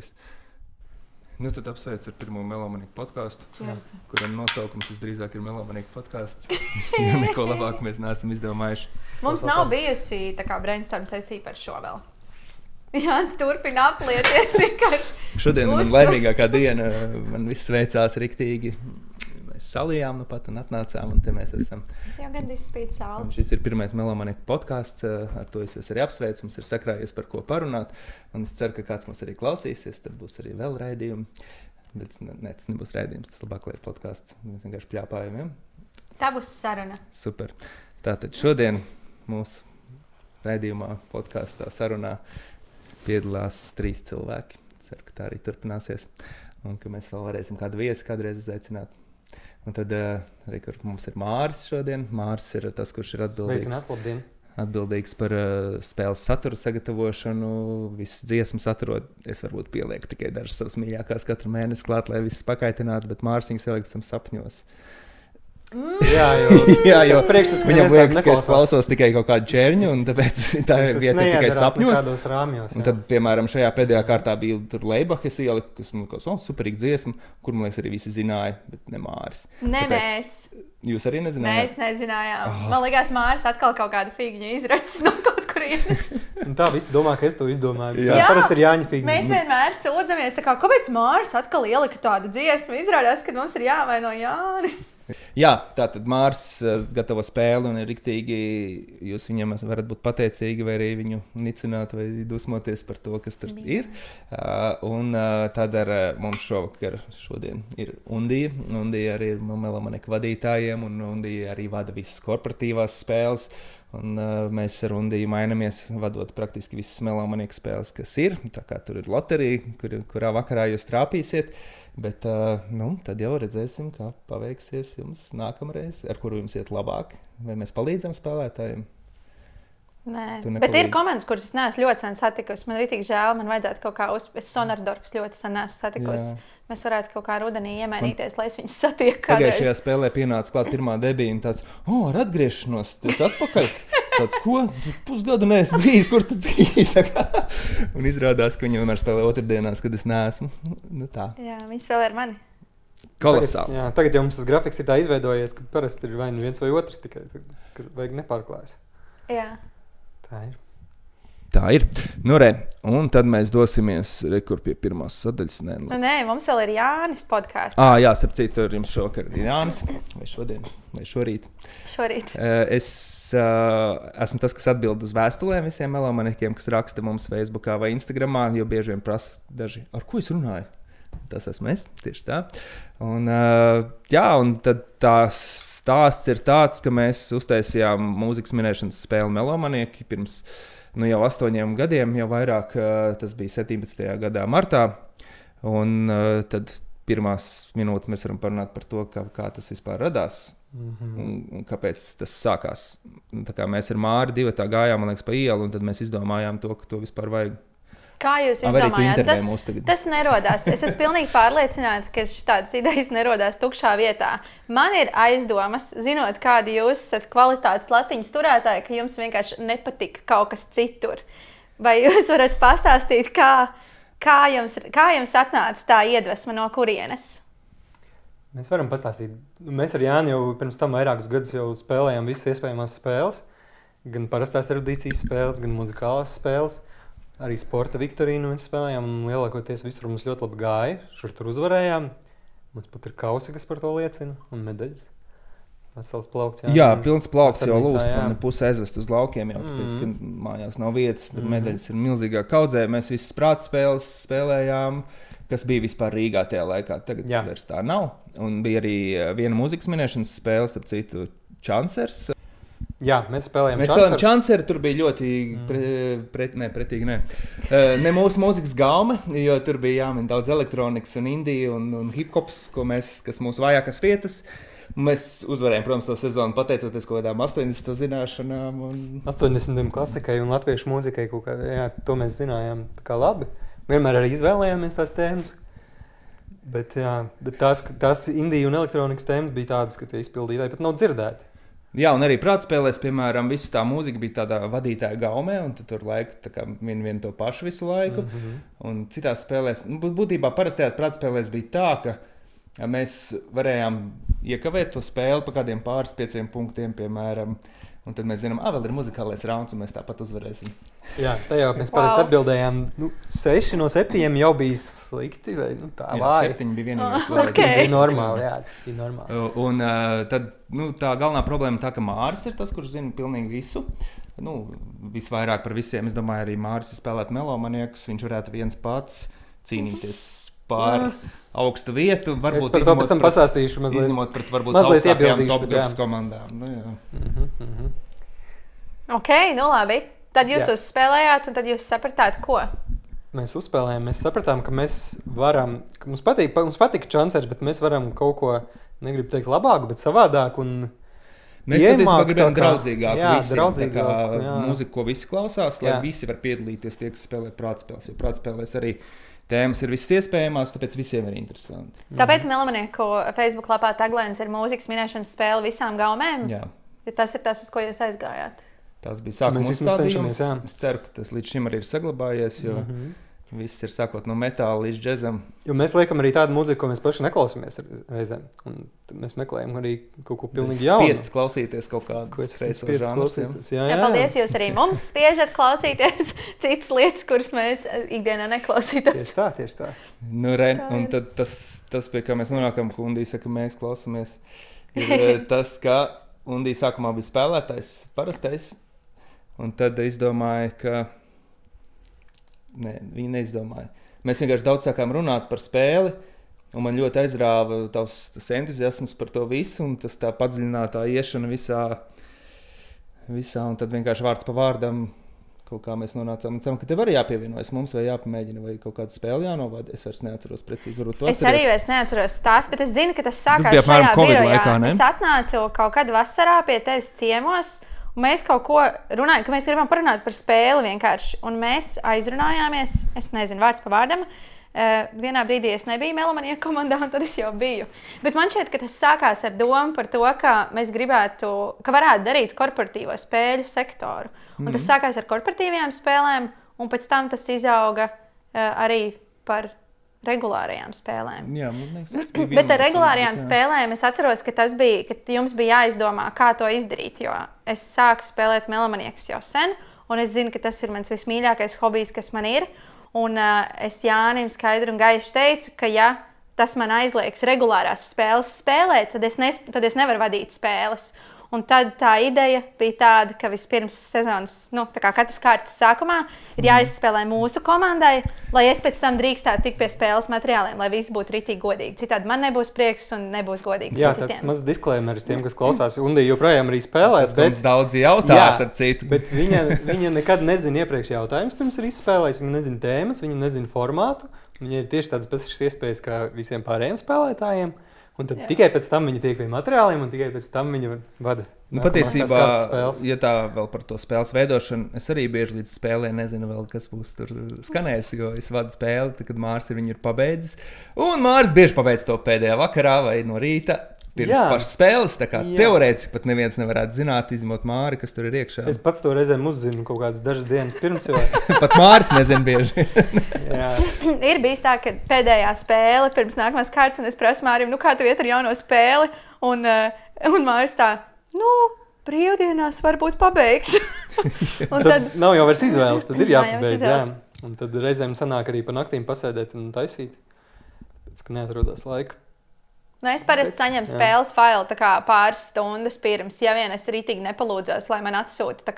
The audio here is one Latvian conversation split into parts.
viss. Nu, tad apsveic ar pirmo Melomaniku podcastu, Cheers. kuram nosaukums visdrīzāk ir Melomaniku podcasts. Jo neko labāk mēs neesam izdomājuši. Mums nav bijusi tā kā brainstorm sesija par šo vēl. Jānis turpina aplieties vienkārši. Šodien man laimīgākā diena, man viss veicās riktīgi. Mēs salijām nu pat un atnācām, un te mēs esam. Jau gandrīz spīd saule. Un šis ir pirmais Melomaniku podcasts, ar to es jūs arī apsveicu, mums ir sakrājies par ko parunāt, un es ceru, ka kāds mums arī klausīsies, tad būs arī vēl raidījumi, bet ne, tas nebūs raidījums, tas labāk, lai ir podcasts, mēs vienkārši pļāpājam, ja? Tā būs saruna. Super. Tātad šodien mūsu raidījumā, podkastā, sarunā piedalās 3 cilvēki. Ceru, ka tā arī turpināsies. Un ka mēs vēl varēsim kādu viesi kādreiz uzaicināt. Un tad mums ir Māris šodien. Māris ir tas, kurš ir atbildīgs par spēles satura sagatavošanu, visas dziesmas atrod. Es varbūt pielieku tikai dažas savas mīļākās katru mēnesi klāt, lai viss pakaitinātu, bet Māris viņas ieliek pēc tam sapņos. Jā, jo viņam liekas, ka es klausos tikai kaut kādu čērņu, un tāpēc tā ir vieta tikai sapņos. Rāmjos, un tad, piemēram, šajā pēdējā kārtā bija tur Leibach, es ieliku, kas man kaut kāds superīga dziesma, kur, man liekas, arī visi zināja, bet ne Māris. Ne Tāpēc mēs. Jūs arī nezinājāt? Mēs nezinājām. Man liekas, Māris atkal kaut kādu figņu izracis no kaut kurienes. Un tā visi domā, ka es to izdomāju. Jā. Parasti ir Jāņa figņa. Mēs vienmēr sūdzamies, tā kā, kāpēc Māris atkal ielika tādu dziesmu? Izrādās, ka mums ir jāvaino Jānis. Jā, tātad Māris gatavo spēli un ir riktīgi, jūs viņam varat būt pateicīgi vai arī viņu nicināt vai dusmoties par to, kas tur ir. Un tad ar mums šodien ir Undija. Undija arī ir Melomaniku vadītājiem un Undija arī vada visas korporatīvās spēles. Un mēs ar Undiju mainamies, vadot praktiski visas Melomaniku spēles, kas ir. Tā kā tur ir loterija, kurā vakarā jūs trāpīsiet. Bet tad jau redzēsim, kā paveiksies jums nākamreiz, ar kuru jums iet labāk. Vai mēs palīdzam spēlētājiem? Nē, bet ir komandas, kuras es neesmu ļoti sen satikusi. Man rītīgi žēl, man vajadzētu kaut kā es Sonardorks ļoti sen neesmu satikusi. Jā. Mēs varētu kaut kā rudenī iemainīties, lai es viņus satieku kādreiz. Pagājušajā spēlē pienāca klāt pirmā debija un tāds, ar atgriešanos, tas atpakaļ. Tāds, ko? Pusgadu neesmu bijis, kur tad biji? Un izrādās, ka viņi vienmēr spēlē otrdienās, kad es neesmu. Nu tā. Jā, viņi spēlē ar mani. Kolosāli. Tagad jau mums tas grafiks ir tā izveidojies, ka parasti ir vai nu viens vai otrs tikai, ka vajag nepārklājas. Jā. Tā ir. Tā ir. Nu, un tad mēs dosimies pie pirmās sadaļas. Nē, mums vēl ir Jānis podkāsts. Jā, starp citu, jums šovakar ir Jānis. Vai šodien, vai šorīt? Šorīt. Es esmu tas, kas atbild uz vēstulēm visiem melomanikiem, kas raksta mums Facebookā vai Instagramā, jo bieži vien prasa daži, ar ko es runāju? Tas esmu es, tieši tā. Un tad tās stāsts ir tāds, ka mēs uztaisījām mūzikas minēšanas spēli Melomanieki pirms jau 8 gadiem, jau vairāk, tas bija 17. gadā martā. Un tad pirmās minūtes mēs varam parunāt par to, kā tas vispār radās un kāpēc tas sākās. Tā kā mēs ar Māri divatā gājām, man liekas, pa ielu, un tad mēs izdomājām to, ka to vispār vajag. Kā jūs izdomājāt? Tas nerodās. Es esmu pilnīgi pārliecināta, ka tādas idejas nerodās tukšā vietā. Man ir aizdomas, zinot, kādi jūs esat kvalitātes latiņas turētāji, ka jums vienkārši nepatika kaut kas citur. Vai jūs varat pastāstīt, kā jums atnāca tā iedvesma no kurienes? Mēs varam pastāstīt. Mēs ar Jāni jau pirms tam vairākus gadus jau spēlējām visas iespējamās spēles. Gan parastās erudīcijas spēles, gan muzikālās spēles. Arī sporta viktorīnu mēs spēlējām, un lielākoties visur mums ļoti labi gāja. Šur tur uzvarējām. Mums pat ir kausi, kas par to liecina, un medaļas. Vesels plaukts. Jā, pilns plaukts jau lūst, un puse aizvest uz laukiem jau, tāpēc, ka mājās nav vietas, tad medaļas ir milzīgā kaudzē. Mēs visas prāta spēles spēlējām, kas bija vispār Rīgā tajā laikā. Tagad vairs tā nav. Un bija arī viena mūzikas minēšanas spēle, starp citu, Chancers. Jā, mēs spēlējām Chanceru, tur bija ļoti pretīgi. Ne mūsu mūzikas gaume, jo tur bija jāmin daudz elektronikas un indija un hip-hops, kas mūsu vājākas vietas. Mēs uzvarējām, protams, to sezonu pateicoties kaut kādām 80 zināšanām. 80 klasikai un latviešu mūzikai kaut kā, to mēs zinājām tā kā labi. Vienmēr arī izvēlējāmies tās tēmas. Bet tās indija un elektronikas tēmas bija tādas, ka tie izpildītāji pat nav dzirdēti. Jā, un arī prātspēlēs, piemēram, visa tā mūzika bija tādā vadītāja gaumē, un tu tur vien to pašu visu laiku. Un citās spēlēs, būtībā parastajās prātspēlēs bija tā, ka mēs varējām iekavēt to spēli pa kādiem pāris 5 punktiem, piemēram. Un tad mēs zinām, vēl ir muzikālais rauns, un mēs tāpat uzvarēsim. Jā, tajā mēs parasti atbildējām, 6 no 7 jau bija slikti, vai tā vāji. 7 bija vienīgais. Okay. Tas bija normāli, jā, tas bija normāli. Un tad tā galvenā problēma tā, ka Māris ir tas, kurš zina pilnīgi visu. Visvairāk par visiem, es domāju, arī Māris ir spēlēt melomaniekus, viņš varētu viens pats cīnīties pār augstu vietu. Es par to pēc tam pasāstīšu mazliet. Izņemot pret varbūt augstākajām top grupas komandām. Ok, labi. Tad jūs uzspēlējāt, un tad jūs sapratāt, ko? Mēs uzspēlējām, mēs sapratām, ka mēs varam, ka mums patīk čancers, bet mēs varam kaut ko, negribu teikt labāku, bet savādāk un mēs patiesībā gribējām draudzīgāku visiem, draudzīgāku, mūziku, ko visi klausās, lai visi var piedalīties tie, kas spēlē prātspēles, jo prātspēlēs arī tēmas ir visas iespējamās, tāpēc visiem ir interesanti. Tāpēc Melomanieku Facebook lapā taglēns ir mūzikas minēšanas spēle visām gaumēm? Jā. Ja tas ir tas, uz ko jūs aizgājāt? Tas bija sākuma uzstādījums. Es ceru, ka tas līdz šim arī ir saglabājies, jo viss ir sākot no metāla līdz džezam. Jo mēs liekam arī tādu mūziku, ko mēs paši neklausāmies reizēm. Un mēs meklējam arī kaut ko pilnīgi jaunu. Spiests klausīties kaut kādus spiests klausīties. Jā. Paldies, jūs arī mums spiežat klausīties citas lietas, kuras mēs ikdienā neklausītos. Tieši tā. Un tad tas, pie kā mēs nonākam, ka Undija saka, mēs klausāmies, ir tas, ka Undija sākumā bija spēlētājs, parastais. Un tad izdomāju, ka viņi neizdomāja. Mēs vienkārši daudz sākām runāt par spēli, un man ļoti aizrāva tas entuziasms par to visu, un tas tā padziļinātā iešana visā, un tad vienkārši vārds pa vārdam kaut kā mēs nonācām. Ka tev arī jāpievienojas mums vai jāpamēģina, vai kaut kādu spēli jānovada. Es vairs neatceros precīzi, varbūt to atceries. Es arī vairs neatceros tās, bet es zinu, ka tas sākās šajā birojā. Es atnācu kaut kad vasarā pie tevis ciemos, un mēs kaut ko runājam, ka mēs gribam parunāt par spēli vienkārši. Un mēs aizrunājāmies, es nezinu, vārds pa vārdam. Vienā brīdī es nebiju Melomanieku komandā, un tad es jau biju. Bet man šķiet, ka tas sākās ar domu par to, ka mēs gribētu, ka varētu darīt korporatīvo spēļu sektoru. Un tas sākās ar korporatīvajām spēlēm, un pēc tam tas izauga arī par regulārajām spēlēm. Jā, bet ar regulārajām spēlēm es atceros, ka tas bija, ka jums bija jāizdomā, kā to izdarīt, jo es sāku spēlēt Melomaniekus jau sen, un es zinu, ka tas ir mans vismīļākais hobijs, kas man ir. Un es Jānim skaidri un gaiši teicu, ka ja tas man aizliegs regulārās spēles spēlēt, tad es nevaru vadīt spēles. Un tad tā ideja bija tāda, ka vispirms sezonas, tā kā katras kārtas sākumā, ir jāizspēlē mūsu komandai, lai es pēc tam drīkstētu tikt pie spēles materiāliem, lai viss būtu ritīgi godīgi. Citādi man nebūs prieks un nebūs godīgi. Jā, tāds mazs disklaimeris tiem, kas klausās. Undija joprojām arī spēlē. Bet daudzi jautās ar citu. Bet viņa nekad nezina iepriekš jautājumus, pirms ir izspēlējis. Viņa nezina tēmas, viņa nezina formātu. Viņa ir tieši tādas pašas iespējas kā visiem pārējiem spēlētājiem. Un tad tikai pēc tam viņi tiek pie materiāliem, un tikai pēc tam viņi vada. Patiesībā, ja tā vēl par to spēles veidošanu, es arī bieži līdz spēlē nezinu vēl, kas būs tur skanējis, jo es vadu spēli, tad, kad Māris viņu ir pabeidzis. Un Māris bieži pabeidz to pēdējā vakarā vai no rīta. Pirms pašas spēles, tā kā teorētiski pat neviens nevarētu zināt, izņemot Māri, kas tur ir iekšā. Es pats to reizēm uzzinu kaut kādas dažas dienas pirms. Pat Māris nezina bieži. Ir bijis tā, ka pēdējā spēle pirms nākamās kārtas, un es prasu Mārim, kā tev iet ar jauno spēli? Un Māris tā, brīvdienās varbūt pabeigšu. tad nav jau vairs izvēles, tad ir jāpabeidz. Jā. Un tad reizēm sanāk arī pa naktīm pasēdēt un taisīt, pēc ka neatrodās laika. Es parasti saņemu spēles failu pāris stundas pirms, ja vien es rītīgi nepalūdzos, lai man atsūta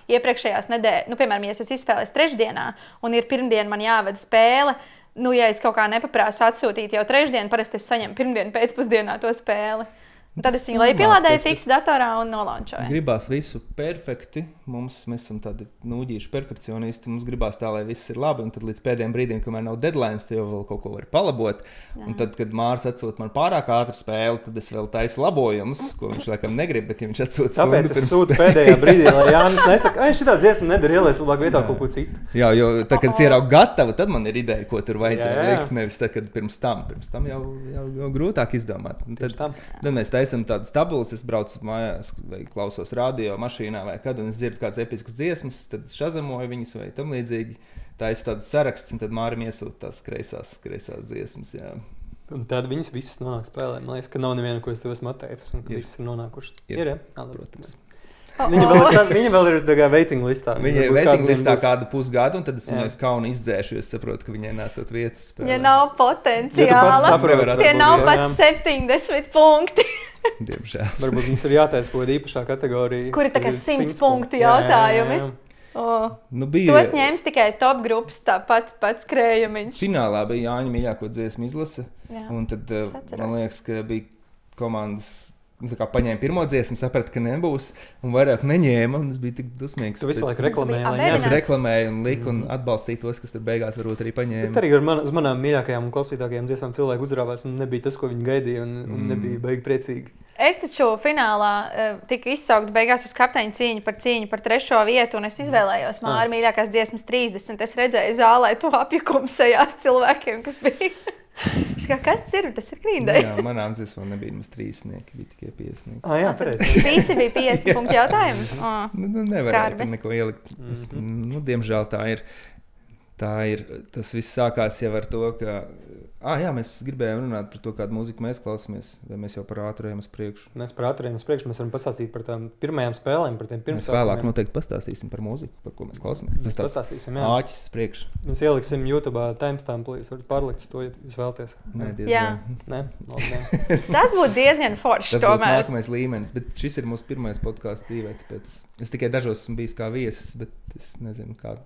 iepriekšējās nedēļas. Piemēram, ja es izspēlēju trešdienā un ir pirmdien man jāvada spēle, ja es kaut kā nepaprāsu atsūtīt jau trešdien, parasti es saņemu pirmdien pēcpusdienā to spēli. Un tad es viņu lejupielādēju fiks datorā un nolaunčoju. Gribās visu perfekti. Mēs esam tādi nūģīši perfekcionisti. Mums gribās tā, lai viss ir labi. Un tad līdz pēdējiem brīdiem, kamēr nav deadlines, tu jau vēl kaut ko vari palabot. Jā. Un tad, kad Māris atsūta man pārāk ātru spēli, tad es vēl taisu labojumus, ko viņš laikam negrib, bet ja viņš atsūta stundu pirms. Tāpēc es sūtu pēdējā brīdī, lai Jānis nesaka, šitā dziesma nedara, ieliec labāk vietā kaut ko citu. Jā, jo tad, kad es ieraugu gatavu, tad man ir ideja, ko tur vajadzēja likt. Nevis tad, kad pirms tam jau grūtāk izdomāt. Tad mēs taisam tādas tabulas, es braucu mājās vai klausos radio mašīnā vai kad, un es dzirdu kādas episkas dziesmas, tad šazamoju viņas vai tam līdzīgi. Taisu tādas saraksts, un tad Mārim iesūta tās kreisās dziesmas, jā. Un tad viņas visas nonāk spēlē. Man liekas, ka nav neviena, ko es tev esmu atteicis, un ka visas ir nonākušas. Ir, protams. Viņa vēl ir tā kā waiting listā. Viņa ir waiting listā kādu pusgadu, un tad es viņu kaunu izdzēšu, es saprotu, ka viņai nesot vietas spēlē. Ja nav potenciāla, tie nav pat 70 punkti. Diemžēl. Varbūt mums ir jātaisa kaut kāda īpašā kategorija. Kur ir tā kā 100 punktu jautājumi. Tu esi ņēmis tikai top grupas, tāpat pats krējumiņš. Finālā bija Jāņa mīļāko dziesmu izlase, un tad man liekas, ka bija komandas paņēma pirmo dziesmu, saprata, ka nebūs, un vairāk neņēma, un es biju tik dusmīgs. Tu visu laiku reklamēji. Es reklamēju un liku un atbalstīju tos, kas tad beigās varbūt arī paņēma. Bet arī uz manām mīļākajām un klausītākajām dziesmām cilvēku uzrāvās, un nebija tas, ko viņi gaidīja, un nebija baigi priecīgi. Es taču finālā tika izsaukta beigās uz kapteiņa cīņu par 3. vietu, un es izvēlējos Māra mīļākās dziesmas 30. Es redzēju zālē to apjukumu sejās cilvēkiem, kas bija. Kas tas ir? Tas ir Green Day. Jā, manām dziesmām nebija nemaz 3, bija tikai 50. Jā, pareizi. Visi bija 50 punktu jautājumi? Nevarētu neko ielikt. Diemžēl tā ir. Tas viss sākās jau ar to, ka mēs gribējām runāt par to, kādu mūziku mēs klausāmies, vai mēs jau par ātrējiem uz priekšu. Mēs par ātrējiem uz priekšu, mēs varam pastāstīt par tām pirmajām spēlēm, par tiem pirmsākumiem. Mēs vēlāk noteikti pastāstīsim par mūziku, par ko mēs klausāmies. Mēs pastāstīsim, jā. Āķis uz priekšu. Mēs ieliksim YouTube'ā timestampu, jūs varat pārlikt to, ja jūs vēlties. Nē, tas būtu diezgan forši tomēr. Tas būtu nākamais līmenis, bet šis ir mūsu pirmais podcasts dzīvē, tāpēc es tikai dažos esmu bijis kā viesis, bet es nezinu kādu.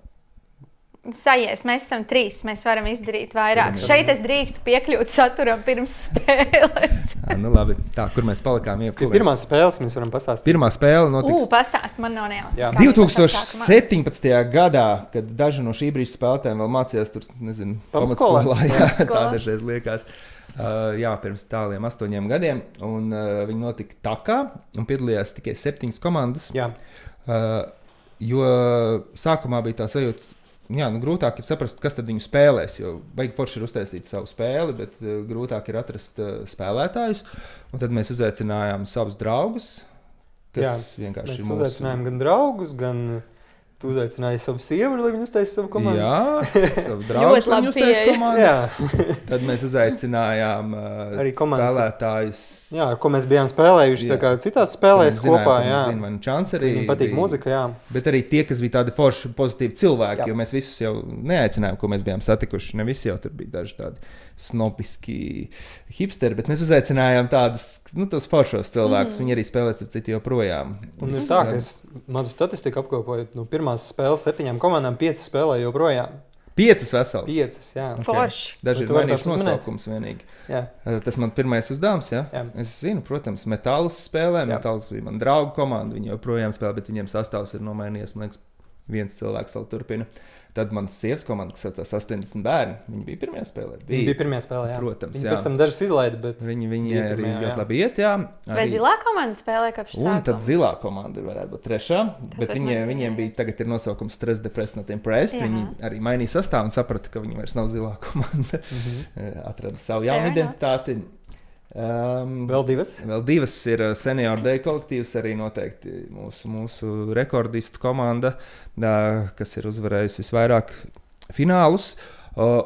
Sajies, mēs esam 3, mēs varam izdarīt vairāk. Šeit es drīkstu piekļūt saturam pirms spēles. Labi. Tā, kur mēs palikām? Pirmās spēles mēs varam pastāstīt. Pirmā spēle notiks. Pastāst, man nav nejausmas. 2017. gadā, kad daži no šī brīža spēlētājiem vēl mācījās tur, nezinu, pamatskolā. Tā dažreiz liekas. Pirms tāliem 8 gadiem. Un viņi notika Takā un piedalījās tikai 7 komandas. Jā. Jo sākumā bija tā sajūta, grūtāk ir saprast, kas tad viņu spēlēs, jo baigi forši ir uztaisīt savu spēli, bet grūtāk ir atrast spēlētājus. Un tad mēs uzaicinājām savus draugus, kas vienkārši ir mūsu. Mēs uzaicinājām gan draugus, gan tu uzaicināji savu sievu, lai viņi uztaisītu savu komandu. Jā, savus draugus, lai viņi uztaisītu komandu. Tad mēs uzaicinājām spēlētājus. Jā, ar ko mēs bijām spēlējuši tā kā citās spēlēs kopā. Viņiem patīk muzika, jā. Bet arī tie, kas bija tādi forši pozitīvi cilvēki, jo mēs visus jau neaicinājām, ko mēs bijām satikuši. Ne visi jau tur bija daži tādi snobiski hipsteri, bet mēs uzaicinājām tādus, tos foršos cilvēkus. Viņi arī spēlēs ar citi joprojām. Un ir tā, ka es mazu statistiku apkopoju. Pirmās spēles 7 komandām 5 spēlē joprojām. 5 veselas? 5, jā. Forši. Daži ir mainījuši nosaukums vienīgi. Jā. Tas man pirmais uzdevums, jā? Jā. Es zinu, protams, Metālus spēlē. Metālus bija man draugu komanda, viņi joprojām spēlē, bet viņiem sastāvs ir nomainījies, man liekas, viens cilvēks vēl turpina. Tad manas sievas komanda, kas saucās 80 bērni, viņi bija pirmajā spēlē. Viņi bija pirmajā spēlē, jā. Protams, viņi pēc tam dažas izlaida, bet viņi arī ļoti labi iet, jā. Vai zilā komanda spēlē kopš sākuma? Un tad zilā komanda varētu būt 3. Bet viņiem bija tagad ir nosaukums Stress, Depressed, Not Impressed. Viņi arī mainīja sastāvu un saprata, ka viņi vairs nav zilā komanda. Atrada savu jaunu identitāti. Vēl 2. Vēl 2 ir Senior Day kolektīvs, arī noteikti mūsu rekordistu komanda, kas ir uzvarējusi visvairāk finālus.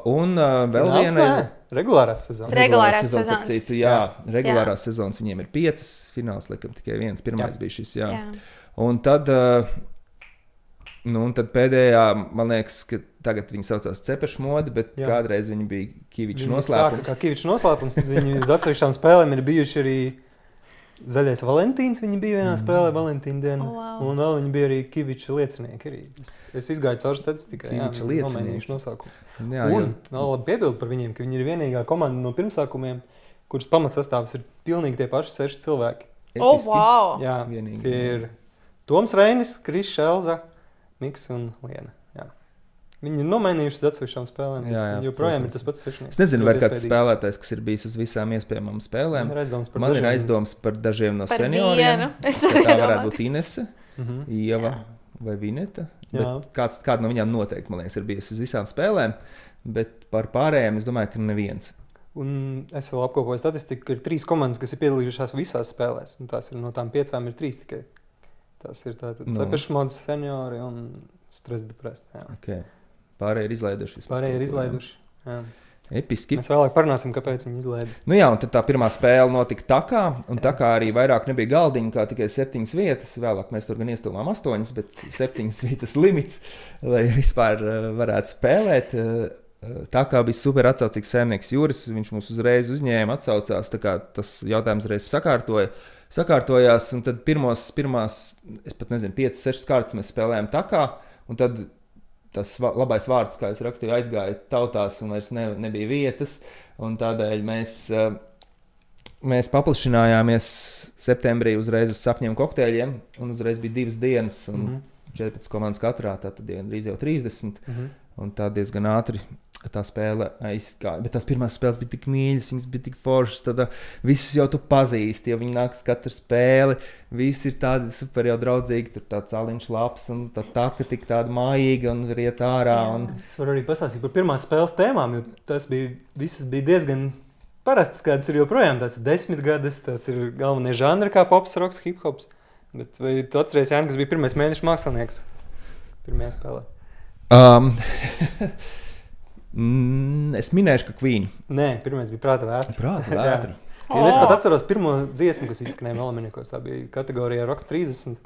Un vēl viena ir regulārās sezonas. Regulārās sezonas viņiem ir 5, fināls laikam tikai 1. Pirmais bija šis, jā. Un tad pēdējā, man liekas, ka tagad viņi saucās Cepešu modi, bet kādreiz viņi bija Kiviča noslēpums. Kā Kiviča noslēpums, tad viņi uz atsevišķām spēlēm ir bijuši arī Zaļais Valentīns, viņi bija vienā spēlē Valentīna dienu, un vēl viņi bija arī Kiviča liecinieki. Arī. Es izgāju caur statistikai, nomainījuši nosaukums. Un vēl labi piebildu par viņiem, ka viņi ir vienīgā komanda no pirmsākumiem, kuras pamatsastāvs ir pilnīgi tie paši 6 cilvēki. Wow! Jā, tie ir Toms Reinis, Krišs Elza, Miks un Liena. Jā. Viņi ir nomainījuši uz atsevišķām spēlēm, joprojām ir tas pats 6. Es nezinu, vai kāds spēlētājs, kas ir bijis uz visām iespējamām spēlēm. Man ir aizdoms par dažiem no senioriem. Tā varētu būt Inese, Ieva vai Vineta. Kāda no viņām noteikti, man liekas, ir bijusi uz visām spēlēm, bet par pārējiem es domāju, ka neviens. Un es vēl apkopoju statistiku, ka ir 3 komandas, kas ir piedalījušās visās spēlēs. Un tās ir no tām 5 ir 3 tikai. Tās ir tātad Cepešmods, Seniori un Stress Depressed. Okay. Pārējie ir izlaiduši. Jā. Episki. Mēs vēlāk parunāsim, kāpēc viņi izlaida. Nu jā, un tad tā pirmā spēle notika Takā, un Takā arī vairāk nebija galdiņa, kā tikai 7 vietas. Vēlāk mēs tur gan iestūmām 8, bet 7 bija tas limits, lai vispār varētu spēlēt. Tā kā bija super atsaucīgs saimnieks Juris, viņš mūs uzreiz uzņēma, atsaucās, tā kā tas jautājums reiz sakārtojās, un tad pirmās, es pat nezinu, 5-6 kārtas mēs spēlējām Takā, un tad tas labais vārds, kā es rakstīju, aizgāja tautās, un vairs nebija vietas, un tādēļ mēs paplašinājāmies septembrī uzreiz uz sapņiem kokteļiem, un uzreiz bija 2 dienas, un 14 komandas katrā, tātad drīz jau 30, un tā diezgan ātri tā spēle aizgāja. Bet tās pirmās spēles bija tik mīļas, viņas bija tik foršas, tad visus jau tu pazīsti, jo viņi nāks katru spēli, visi ir tādi super jau draudzīgi, tur tāds cāliņš labs, un tā taka tik tāda mājīga, un riet ārā. Un... Es varu arī pastāstīt par pirmās spēles tēmām, jo tas visas bija diezgan parastas, kādas ir joprojām. Tās ir 10 gadus, tas ir galvenie žanri kā pops, roks, hip-hops. Bet vai tu atceries, Jāni, kas bija pirmais mēneša mākslinieks pirmajā spēlē? Es minēšu, ka Queen. Nē, pirmais bija Prāta vētra. Prāta vētra. Es pat atceros pirmo dziesmu, kas izskanēja Melamenikos. Tā bija kategorijā Rocks 30.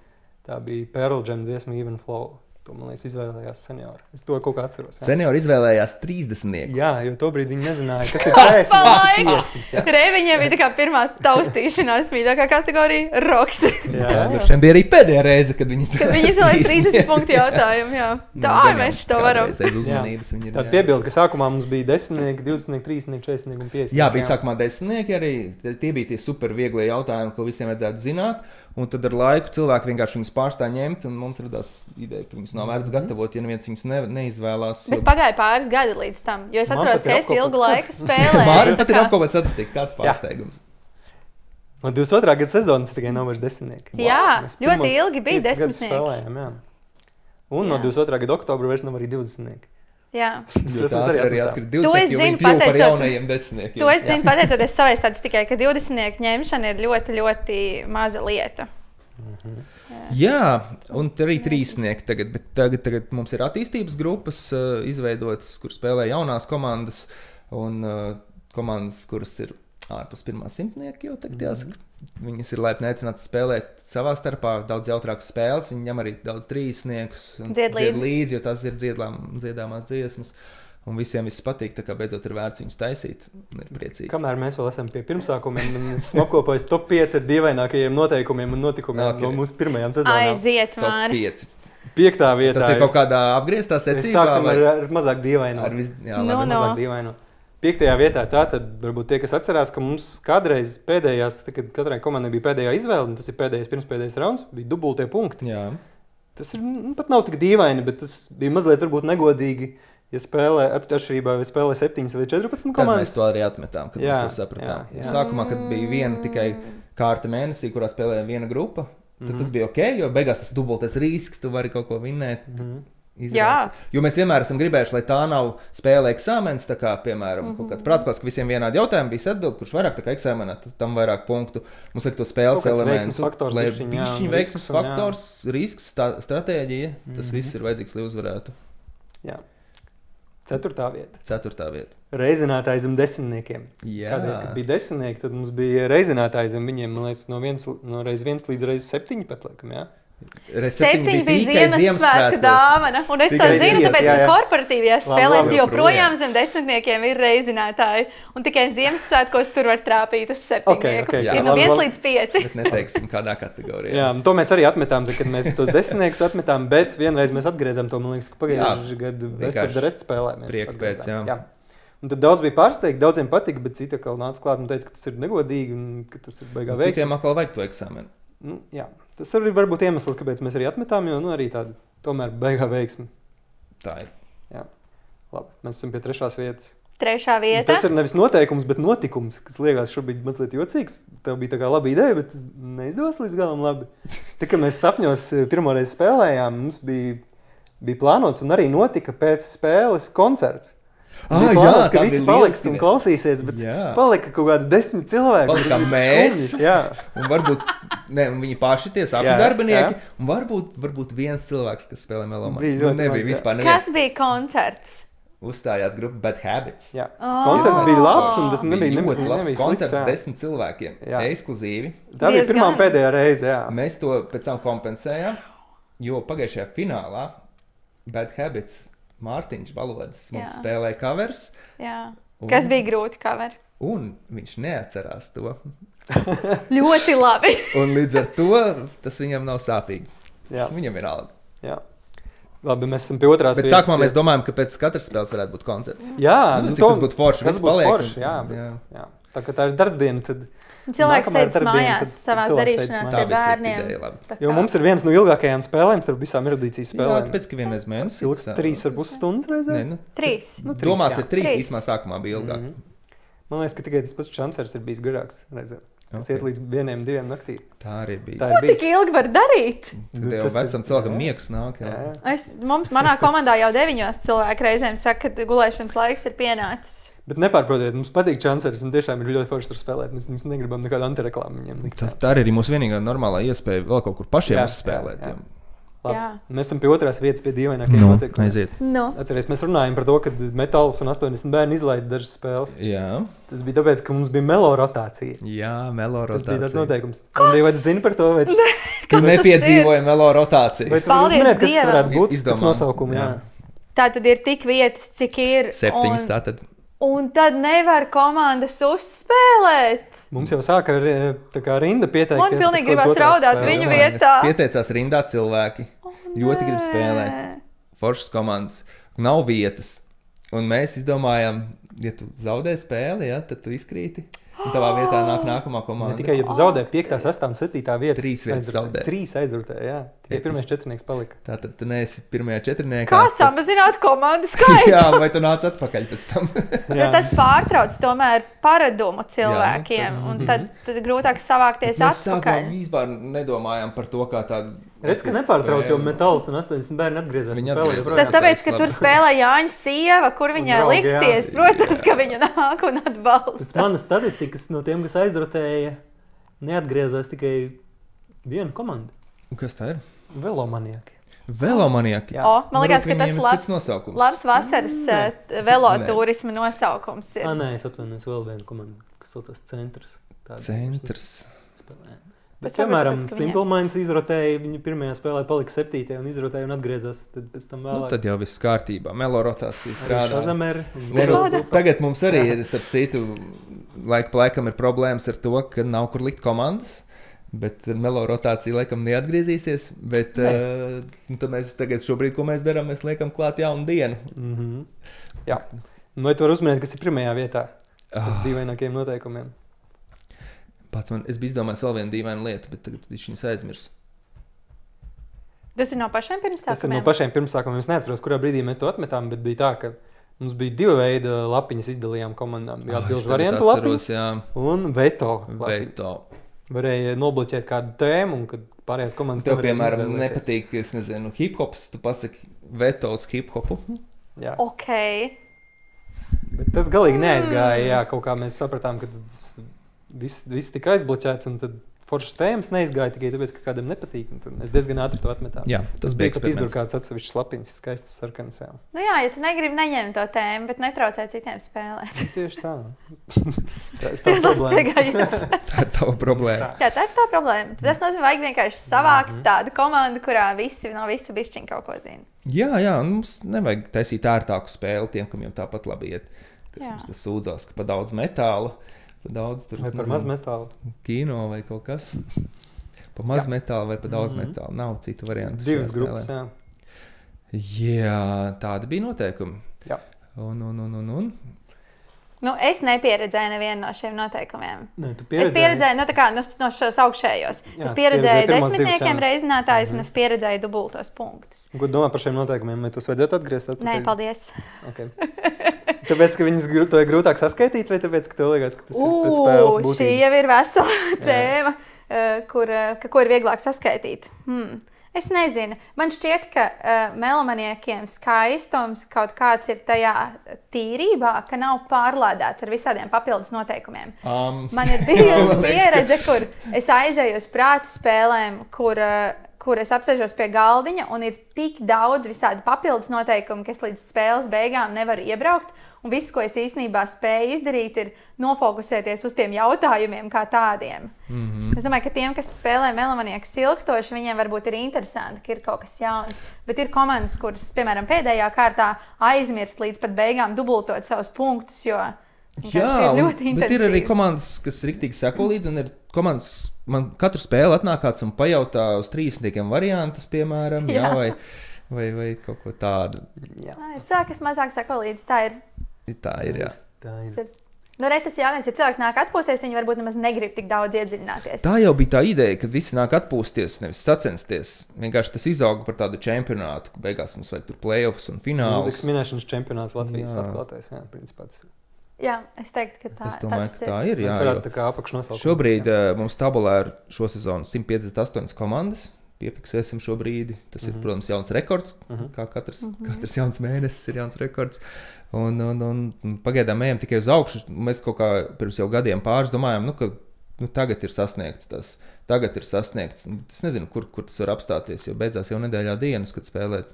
Tā bija Pearl Jam dziesma Even Flow. To, man liekas, izvēlējās Seniori. Es to kaut kā atceros. Jā. Seniori izvēlējās 30. Jā, jo tobrīd viņi nezināja, kas ir 50. Reiviņiem bija tā kā pirmā taustīšanās, bija tā kā kategorija Rocks. Jā, šiem bija arī pēdējā reize, kad viņi izvēlējās 30 punktu jautājumu. Jā. Tā mēs to varam. Tad piebildi, ka sākumā mums bija 10, 20, 30, 40 un 50. Jā, bija sākumā 10 arī. Tie bija tie super vieglie jautājumi, ko visiem vajadzētu zināt. Un tad ar laiku cilvēki vienkārši viņus pārstāja ņemt, un mums radās ideja, ka viņus nav vērts gatavot, ja neviens viņus neizvēlās. Bet pagāja pāris gadi līdz tam, jo es atceros, ka es ilgu laiku spēlēju. Mārim pat ir apkopēt statistika, kāds pārsteigums. No 22. gada sezonas tikai nav vairs 10. Jā, ļoti ilgi bija 10. Un no 22. gada oktobra vairs nav arī 20. Jā. Tas arī atkrīt 20, jo viņi kļuva par jaunajiem 10. To es zinu, pateicoties savai statistikai, ka 20 ņemšana ir ļoti, ļoti maza lieta. Jā, un arī 3 tagad, bet tagad mums ir attīstības grupas izveidotas, kur spēlē jaunās komandas, un komandas, kuras ir ārpus pirmā simtnieka, jo tagad jāsaka, viņas ir laipni aicinātas spēlēt savā starpā daudz jautrākas spēles, viņi ņem arī daudz 3-niekus un dzied līdzi, jo tās ir dziedāmās dziesmas. Un visiem viss patīk, tā kā beidzot ir vērts viņus taisīt. Ir priecīgi. Kamēr mēs vēl esam pie pirmsākumiem, es apkopoju top 5 ar dīvainākajiem noteikumiem un notikumiem no mūsu pirmajām sezonām. Aiziet, Māri. Top 5. 5. vietā. Tas ir kaut kādā apgrieztā secībā? Mēs sāksim ar mazāk dīvaino. Mazāk dīvaino. 5. vietā tātad varbūt tie, kas atcerās, ka mums kādreiz pēdējās, kad katrai komandai bija pēdējā izvēle, un tas ir pirmspēdējais rauns, bija dubultie punkti. Jā. Tas ir, pat nav tik dīvaini, bet tas bija mazliet varbūt negodīgi, ja spēlē atšķirībā vai spēlē 7 vai 14 komandas. Tad mēs to arī atmetām, kad mēs to sapratām. Jā. Sākumā, kad bija viena tikai kārta mēnesī, kurā spēlēja viena grupa, tad tas bija ok, jo beigās tas dubultais risks, tu vari kaut ko vinnēt. Jo mēs vienmēr esam gribējuši, lai tā nav spēle eksāmenis, tā kā, piemēram, kaut kāds prātspēles, ka visiem vienādi jautājumi bija atbild, kurš vairāk tā kā eksāmenā, tam vairāk punktu. Mums vajag to spēles elementu, lai bišķiņ veiksmes faktors, risks, stratēģija, tas viss ir vajadzīgs, lai uzvarētu. Jā. 4. vieta. Reizinātāji zem 10. Kādreiz, kad bija 10, tad mums bija reizinātāji zem viņiem, man liekas, no reiz 1 līdz reiz 7 pat, laikam, jā. 7 bija Ziemassvētku dāvana, un es to zinu, tāpēc, ka korporatīvajās spēlēs joprojām zem 10 ir reizinātāji, un tikai Ziemassvētkos tur var trāpīt uz 7. Ir no 1 līdz 5. Bet neteiksim, kādā kategorijā. Jā, to mēs arī atmetām, kad mēs tos 10 atmetām, bet vienreiz mēs atgriezām to, man liekas, ka pagājuši gadu Best of the Rest spēlē mēs atgriezām. Jā. Un tad daudz bija pārsteigti, daudziem patika, bet cita kā nāca klāt un teica, ka tas ir negodīgi un ka tas ir baigā veiksmi. Citiem atkal vajag to eksāmenu. Jā, tas arī varbūt iemesls, kāpēc mēs arī atmetām, jo arī tāda tomēr baigā veiksmi. Tā ir. Jā, labi, mēs esam pie 3. vietas. 3. vieta. Un tas ir nevis noteikums, bet notikums, kas liekas šobrīd mazliet jocīgs. Tev bija tā kā laba ideja, bet tas neizdevās līdz galam labi. Tā kā mēs sapņos pirmoreiz spēlējām, mums bija plānots un arī notika pēc spēles koncerts. Bija plānots, ka visi paliks un klausīsies, bet palika kaut kādi 10 cilvēki. Palika mēs. Un varbūt viņi paši tie sāku darbinieki. Un varbūt viens cilvēks, kas spēlē melomānu. Nebija vispār neviens. Kas bija koncerts? Uzstājās grupa Bad Habits. Koncerts bija labs un tas nebija labs koncerts 10 cilvēkiem. Ekskluzīvi. Tā bija pirmā un pēdējā reize, Mēs to pēc tam kompensējām, jo pagājušajā finālā Bad Habits Mārtiņš Valodas mums spēlēja covers. Kas bija grūti cover? Un viņš neatcerās to. Ļoti labi. Un līdz ar to tas viņam nav sāpīgi. Viņam ir alga. Jā. Labi, mēs esam pie otrās vietas. Bet sākumā mēs domājam, ka pēc katras spēles varētu būt koncerts. Jā. Tas būtu forši. Tas būtu forši, jā. Tā kā tā ir darbdiena, tad... Cilvēks teica mājās, savās darīšanās pie bērniem. Jo mums ir viens no ilgākajām spēlēm starp visām erudīcijas spēlēm. Jā, tāpēc, ka vienreiz mēnesis. Ilgs 3,5 stundas reizē? Nē, 3. Domāts ir 3, īsmā sākumā bija ilgāk. Man liekas, ka tikai tas pats Chancers ir bijis garāks reizē. Tas iet līdz 1-2 naktī. Tā arī bija. Ko tik ilgi var darīt? Tad jau vecam cilvēkam miegs nāk. Manā komandā jau 9 cilvēki reizēm saka, ka gulēšanas laiks ir pienācis. Bet nepārprotiet, mums patīk Chancers un tiešām ir ļoti forši tur spēlēt. Mēs negribam nekādu antireklāmu viņiem likt. Tā arī mūsu vienīgā normālā iespēja vēl kaut kur pašiem uzspēlēt. Mēs esam pie otrās vietas, pie dīvainākajiem noteikumiem. Atceries, mēs runājam par to, ka Metāls un 80 bērni izlaida dažas spēles. Jā. Tas bija tāpēc, ka mums bija melo rotācija. Jā, melo rotācija. Tas bija tāds noteikums. Vai tu zini par to? Vai... Tu nepiedzīvoji melo rotāciju. Vai tu uzminēt, kas tas varētu būt? Pēc nosaukuma, jā. Tā tad ir tik vietas, cik ir. 7 tātad. Un tad nevar komandas uzspēlēt. Mums jau sāka tā kā rinda pieteikties. Man pilnīgi gribas raudāt viņu vietā. Pieteicās rindā cilvēki. Ļoti grib spēlēt. Foršas komandas. Nav vietas. Un mēs izdomājām, ja tu zaudē spēli, tad tu izkrīti. Un tavā vietā nāk nākamā komanda. Ne tikai, ja tu zaudē 5., 6. un 7. vieta. 3 vietas zaudē. 3 aizdrutē, jā. Tikai pirmais 4. palika. Tātad tu neesi pirmajā 4. Kā samazināt komandu skaitu? Jā, vai tu nāc atpakaļ pēc tam? Tas pārtrauc tomēr paradumu cilvēkiem. Un tad grūtāk savākties atpakaļ. Mēs sākumā vispār nedomājām par to, kā tādu... Redz, ka nepārtrauc, jo Metāls un 80 bērni atgriezās. Tas tāpēc, ka tur spēlē Jāņa sieva, kur viņa likties. Protams, ka viņa nāk un atbalsta. Pēc manas statistikas no tiem, kas aizdrotēja, neatgriezās tikai viena komanda. Un kas tā ir? Velomaniaki. Velomaniaki? Man liekas, ka tas labs vasaras veloturisma nosaukums ir. Nē, es atvainojos vēl vienu komandu, kas saucas Centrs. Centrs. Bet, piemēram, Simple Minds izrotēja, viņi pirmajā spēlē palika 7. un izrotēja un atgriezās pēc tam vēlāk. Tad jau viss kārtībā, melo rotācija strādā. Šazamēr. Tagad mums arī ir, starp citu, laika pa laikam ir problēmas ar to, ka nav kur likt komandas, bet melo rotācija laikam neatgriezīsies, bet tad mēs tagad šobrīd, ko mēs darām, mēs liekam klāt jaunu dienu. Jā. Vai tu vari uzminēt, kas ir pirmajā vietā pēc dīvainākajiem noteikumiem? Es biju izdomājis vēl vienu dīvainu lietu, bet tagad viņas aizmirsu. Tas ir no pašiem pirmsākumiem? Tas ir no pašiem pirmsākumiem. Es neatceros, kurā brīdī mēs to atmetām, bet bija tā, ka mums bija 2 veidi lapiņas izdalījām komandām. Atbilžu variantu lapiņas un veto lapiņas. Varēja nobloķēt kādu tēmu, un kad pārējās komandas tev, piemēram, nepatīk, es nezinu, hip-hops, tu pasaki veto uz hip-hopu. Jā. Ok. Bet tas galīgi neaizgāja, jā, kaut kā mēs sapratām, ka viss tika aizbloķēts, un tad foršas tēmas neizgāja tikai tāpēc, ka kādam nepatīk. Mēs diezgan ātri to atmetām. Jā, tas bija pat izdrukāts atsevišķs lapiņas, skaistas sarkanas. Jā. Nu jā, ja tu negribi neņemt to tēmu, bet netraucē citiem spēlēt. Tieši tā. Tā ir tava problēma. Tā ir tava problēma. Jā, tā ir tā problēma. Tas nozīmē, vajag vienkārši savākt tādu komandu, kurā visi no visa bišķiņ kaut ko zina. Jā, un mums nevajag taisīt ārtāku spēli tiem, kam jau tāpat labi iet. Kas mums tas sūdzās, ka pa daudz metāla. Daudz, tur, vai par maz metālu? Kino vai kaut kas. Pa maz metālu vai pa daudz metālu. Nav citu variantu. 2 grupas, jā. Jā, tādi bija noteikumi. Jā. Un? Nu, es nepieredzēju nevienu no šiem noteikumiem. Nē, tu pieredzēji. Es pieredzēju no šos augšējos. Jā, es pieredzēju desmitniekiem reizinājājus un es pieredzēju dubultos punktus. Ko domā par šiem noteikumiem? Vai tos vajadzētu atgriezt atpakaļ? Nē, paldies. Okay. Tāpēc, ka viņas to ir grūtāk saskaitīt, vai tāpēc, ka tev liekas, ka tas ir pēc spēles būtība? Šī jau ir vesela tēma, ko ir vieglāk saskaitīt. Es nezinu. Man šķiet, ka melomaniekiem skaistums kaut kāds ir tajā tīrībā, ka nav pārlādēts ar visādiem papildus noteikumiem. Man ir bijusi pieredze, kur es aizēju uz prāta spēlēm, kur es apsēžos pie galdiņa un ir tik daudz visādi papildus noteikumi, ka es līdz spēles beigām nevaru iebraukt. Un viss, ko es īstenībā spēju izdarīt, ir nofokusēties uz tiem jautājumiem kā tādiem. Es domāju, ka tiem, kas spēlē melomaniekus ilgstoši, viņiem varbūt ir interesanti, ka ir kaut kas jauns. Bet ir komandas, kuras, piemēram, pēdējā kārtā aizmirst līdz pat beigām dubultot savus punktus, jo ir ļoti intensīvi. Bet ir arī komandas, kas riktīgi seko līdzi, un ir komandas, man katru spēli atnāk kāds un pajautā uz 30 variantus, piemēram, vai kaut ko tādu. Ir cilvēki, kas mazāk seko līdzi, tā ir. Tā ir, jā. Tas jaunieks, ja cilvēki nāk atpūsties, viņi varbūt nemaz negrib tik daudz iedziļināties. Tā jau bija tā ideja, kad visi nāk atpūsties, nevis sacensties. Vienkārši tas izauga par tādu čempionātu, ka beigās mums vajag tur play-offs un fināls. Mūzikas minēšanas čempionāts Latvijas atklātais, principā tas ir. Jā, es teiktu, ka tā ir. Es domāju, ka tā ir, jā. Mēs varētu tā kā apakšnosaukums. Šobrīd mums tabulē ir šo sezonu 158 komandas. Piefiksēsim šo brīdi. Tas ir, protams, jauns rekords. Kā katrs jauns mēnesis ir jauns rekords. Un pagaidām ejam tikai uz augšu. Mēs kaut kā pirms jau gadiem pāris domājām, ka tagad ir sasniegts tas. Tagad ir sasniegts. Es nezinu, kur tas var apstāties, jo beidzās jau nedēļā dienas, kad spēlēt.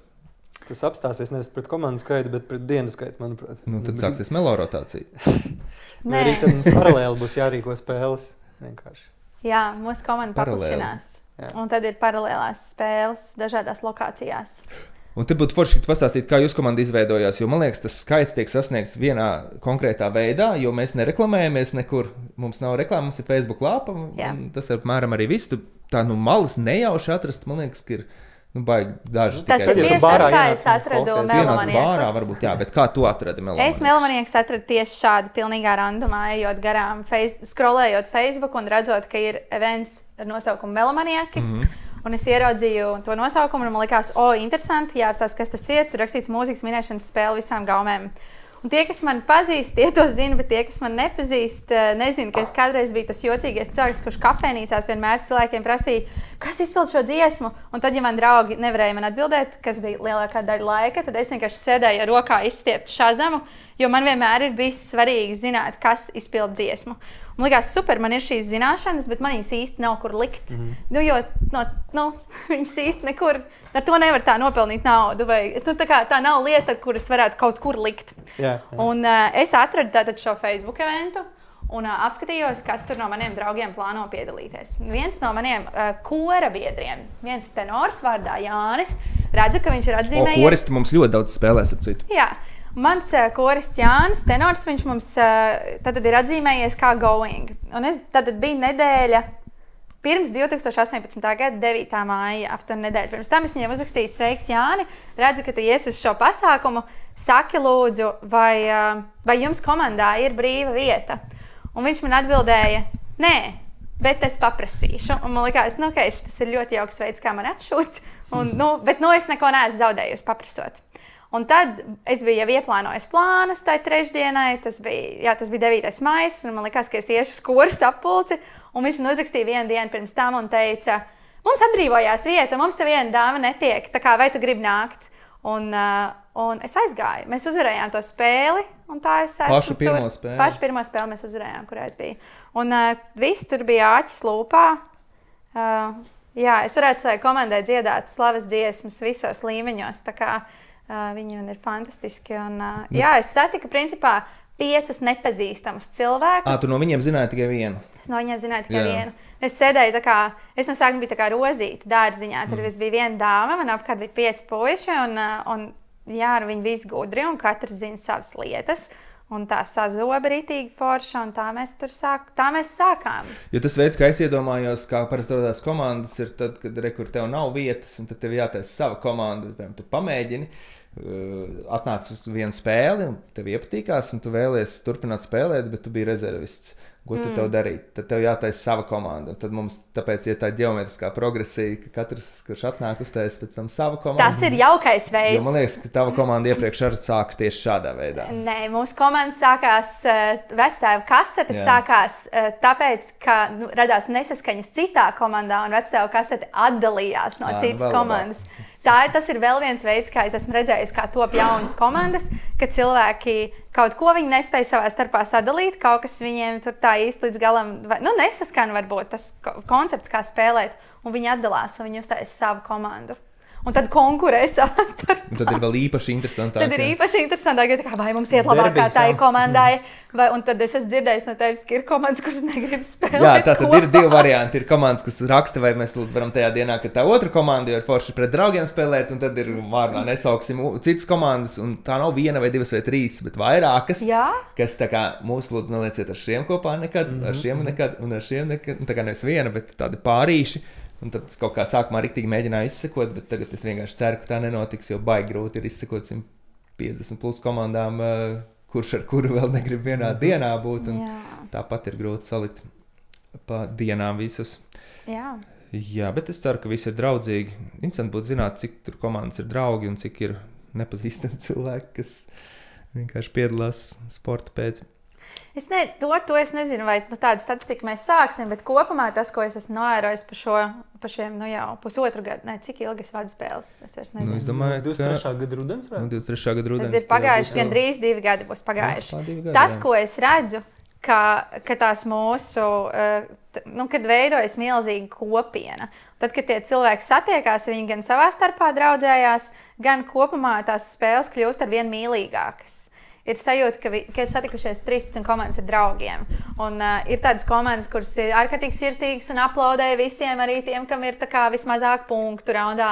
Tas apstāsies nevis pret komandu skaitu, bet pret dienu skaitu, manuprāt. Tad sāksies melorotācija. Vai arī tad mums paralēli būs jārīko spēles vienkārši. Jā, mūsu komanda paplašinās. Un tad ir paralēlās spēles dažādās lokācijās. Un tad būtu forši, ka tu pastāstītu, kā jūsu komanda izveidojās, jo man liekas, tas skaits tiek sasniegts vienā konkrētā veidā, jo mēs nereklamējamies nekur. Mums nav reklāma, mums ir Facebook lāpa, un tas apmēram arī viss. Tā malas nejauši atrast, man liekas, ka ir baigi daži. Tas ir tieši tas, kā es atradu melomaniekus. Varbūt, jā, bet kā tu atradi melomaniekus? Es melomaniekus atradu tieši šādi, pilnīgā randumā, ejot garām, scrollējot Facebook un redzot, ka ir events ar nosaukumu melomanieki. Un es ieraudzīju to nosaukumu un man likās, interesanti, jāapstāsta, kas tas ir. Tur rakstīts mūzikas minēšanas spēle visām gaumēm. Un tie, kas man pazīst, tie to zina, bet tie, kas man nepazīst, nezinu, ka es kādreiz biju tas jocīgais cilvēks, kurš kafejnīcās vienmēr cilvēkiem prasīja, kas izpild šo dziesmu. Un tad, ja man draugi nevarēja man atbildēt, kas bija lielākā daļa laika, tad es vienkārši sēdēju ar rokā izstieptu Shazamu, jo man vienmēr ir bijis svarīgi zināt, kas izpild dziesmu. Man likās, super, man ir šīs zināšanas, bet man viņas īsti nav kur likt. Viņas īsti nekur. Ar to nevar tā nopelnīt naudu. Tā nav lieta, kuras varētu kaut kur likt. Un es atradu tātad šo Facebook eventu un apskatījos, kas tur no maniem draugiem plāno piedalīties. Viens no maniem kora biedriem, viens tenors vārdā Jānis, redzu, ka viņš ir atzīmējies. Koristi mums ļoti daudz spēlēs, ap citu. Jā. Mans korists Jānis, tenors, viņš mums tātad ir atzīmējies kā going. Un tātad bija nedēļa pirms 2018. gada 9. māja, aptuveni nedēļa. Pirms tam es viņiem uzrakstīju, sveiks Jāni, redzu, ka tu ies uz šo pasākumu, saki lūdzu, vai jums komandā ir brīva vieta? Un viņš man atbildēja, nē, bet es paprasīšu. Un man likās, tas ir ļoti jauks veids, kā man atšūt, bet es neko neesmu zaudējusi paprasot. Un tad es biju jau ieplānojis plānus tai trešdienai, tas bija 9. maijs, un man likās, ka es iešu uz koru sapulci, un viņš man uzrakstīja vienu dienu pirms tam un teica, mums atbrīvojās vieta, mums te viena dāma netiek, tā kā vai tu gribi nākt? Un es aizgāju, mēs uzvarējām to spēli, un tā es esmu Pašu pirmo spēli mēs uzvarējām, kurā es biju. Un viss tur bija āķis lūpā. Jā, es varētu savai komandai dziedāt slavas dziesmas visos līmeņos, tā kā viņi man ir fantastiski. Un, es satiku principā 5 nepazīstamus cilvēkus. Tu no viņiem zināji tikai vienu? Es no viņiem zināju tikai vienu. Es sēdēju es no sākuma biju tā kā rozīta dārziņā. Tur bija viena dāma, man apkārt bija 5 puiši, un viņi visi gudri, un katrs zina savas lietas. Un tā sazoba rītīgi forša, un tā mēs sākām. Jo tas veids, kā es iedomājos, kā parasti rodās komandas, ir tad, kad kur tev nav vietas, un tad tev jātaisa sava komanda, piemēram, tu pamēģini, atnāc uz vienu spēli, un tev iepatīkās, un tu vēlies turpināt spēlēt, bet tu biji rezervists. Ko tu tev darīt? Tad tev jātaisa sava komanda. Un tad mums tāpēc ir tā ģeometriskā progresija, ka katrs, kurš atnāk, uztais pēc tam savu komandu. Tas ir jaukais veids. Jo man liekas, ka tava komanda iepriekš arī sāka tieši šādā veidā. Nē, mūsu komanda sākās, vectēva kasetes sākās tāpēc, ka radās nesaskaņas citā komandā un vectēva kasete atdalījās no citas komandas. Tas ir vēl viens veids, kā es esmu redzējis, kā top jaunas komandas, ka cilvēki kaut ko viņi nespēja savā starpā sadalīt, kaut kas viņiem tur tā īsti līdz galam, nesaskan varbūt tas koncepts, kā spēlēt, un viņi atdalās un viņi uztais savu komandu. Un tad konkurē savā starpā. Un tad ir vēl īpaši interesantāk. Tad ir īpaši interesantāk, ka vai mums iet labāk kā tai komandai, un tad es esmu dzirdējis no tevis, ka ir komandas, kuras negrib spēlēt. Jā, tā tad ir divi varianti. Ir komandas, kas raksta, vai mēs varam tajā dienā, ka tā otra komanda ir forši pret draugiem spēlēt, un tad ir vārdā nesauksim citas komandas, un tā nav viena vai divas vai trīs, bet vairākas, kas tā kā mūs lūdzu nelieciet ar šiem kopā nekad, ar šiem nekad, un ar šiem nekad, un tā kā nevis viena, bet tādi pārīši. Un tad es kaut kā sākumā riktīgi mēģināju izsekot, bet tagad es vienkārši ceru, ka tā nenotiks, jo baigi grūti ir izsekot 150 plus komandām, kurš ar kuru vēl negrib vienā dienā būt. Tāpat ir grūti salikt pa dienām visus. Jā, bet es ceru, ka visi ir draudzīgi. Interesanti būtu zināt, cik tur komandas ir draugi un cik ir nepazīstami cilvēki, kas vienkārši piedalās sporta pēc. To es nezinu, vai tādu statistiku mēs sāksim, bet kopumā tas, ko es esmu novērojis pa šiem jau pusotru gadu, cik ilgi es vadu spēles, es vairs nezinu. Es domāju, ka 23. gada rudens vai? 23. gada rudens. Tad ir pagājuši gandrīz 2 gadi būs pagājuši. Tas, ko es redzu, ka tās mūsu, kad veidojas milzīga kopiena, tad, kad tie cilvēki satiekās, viņi gan savā starpā draudzējās, gan kopumā tās spēles kļūst ar vien mīlīgākas. Ir sajūta, ka ir satikušies 13 komandas ar draugiem. Un ir tādas komandas, kuras ir ārkārtīgi sirstīgas un aplaudē visiem, arī tiem, kam ir tā kā vismazāk punktu raundā.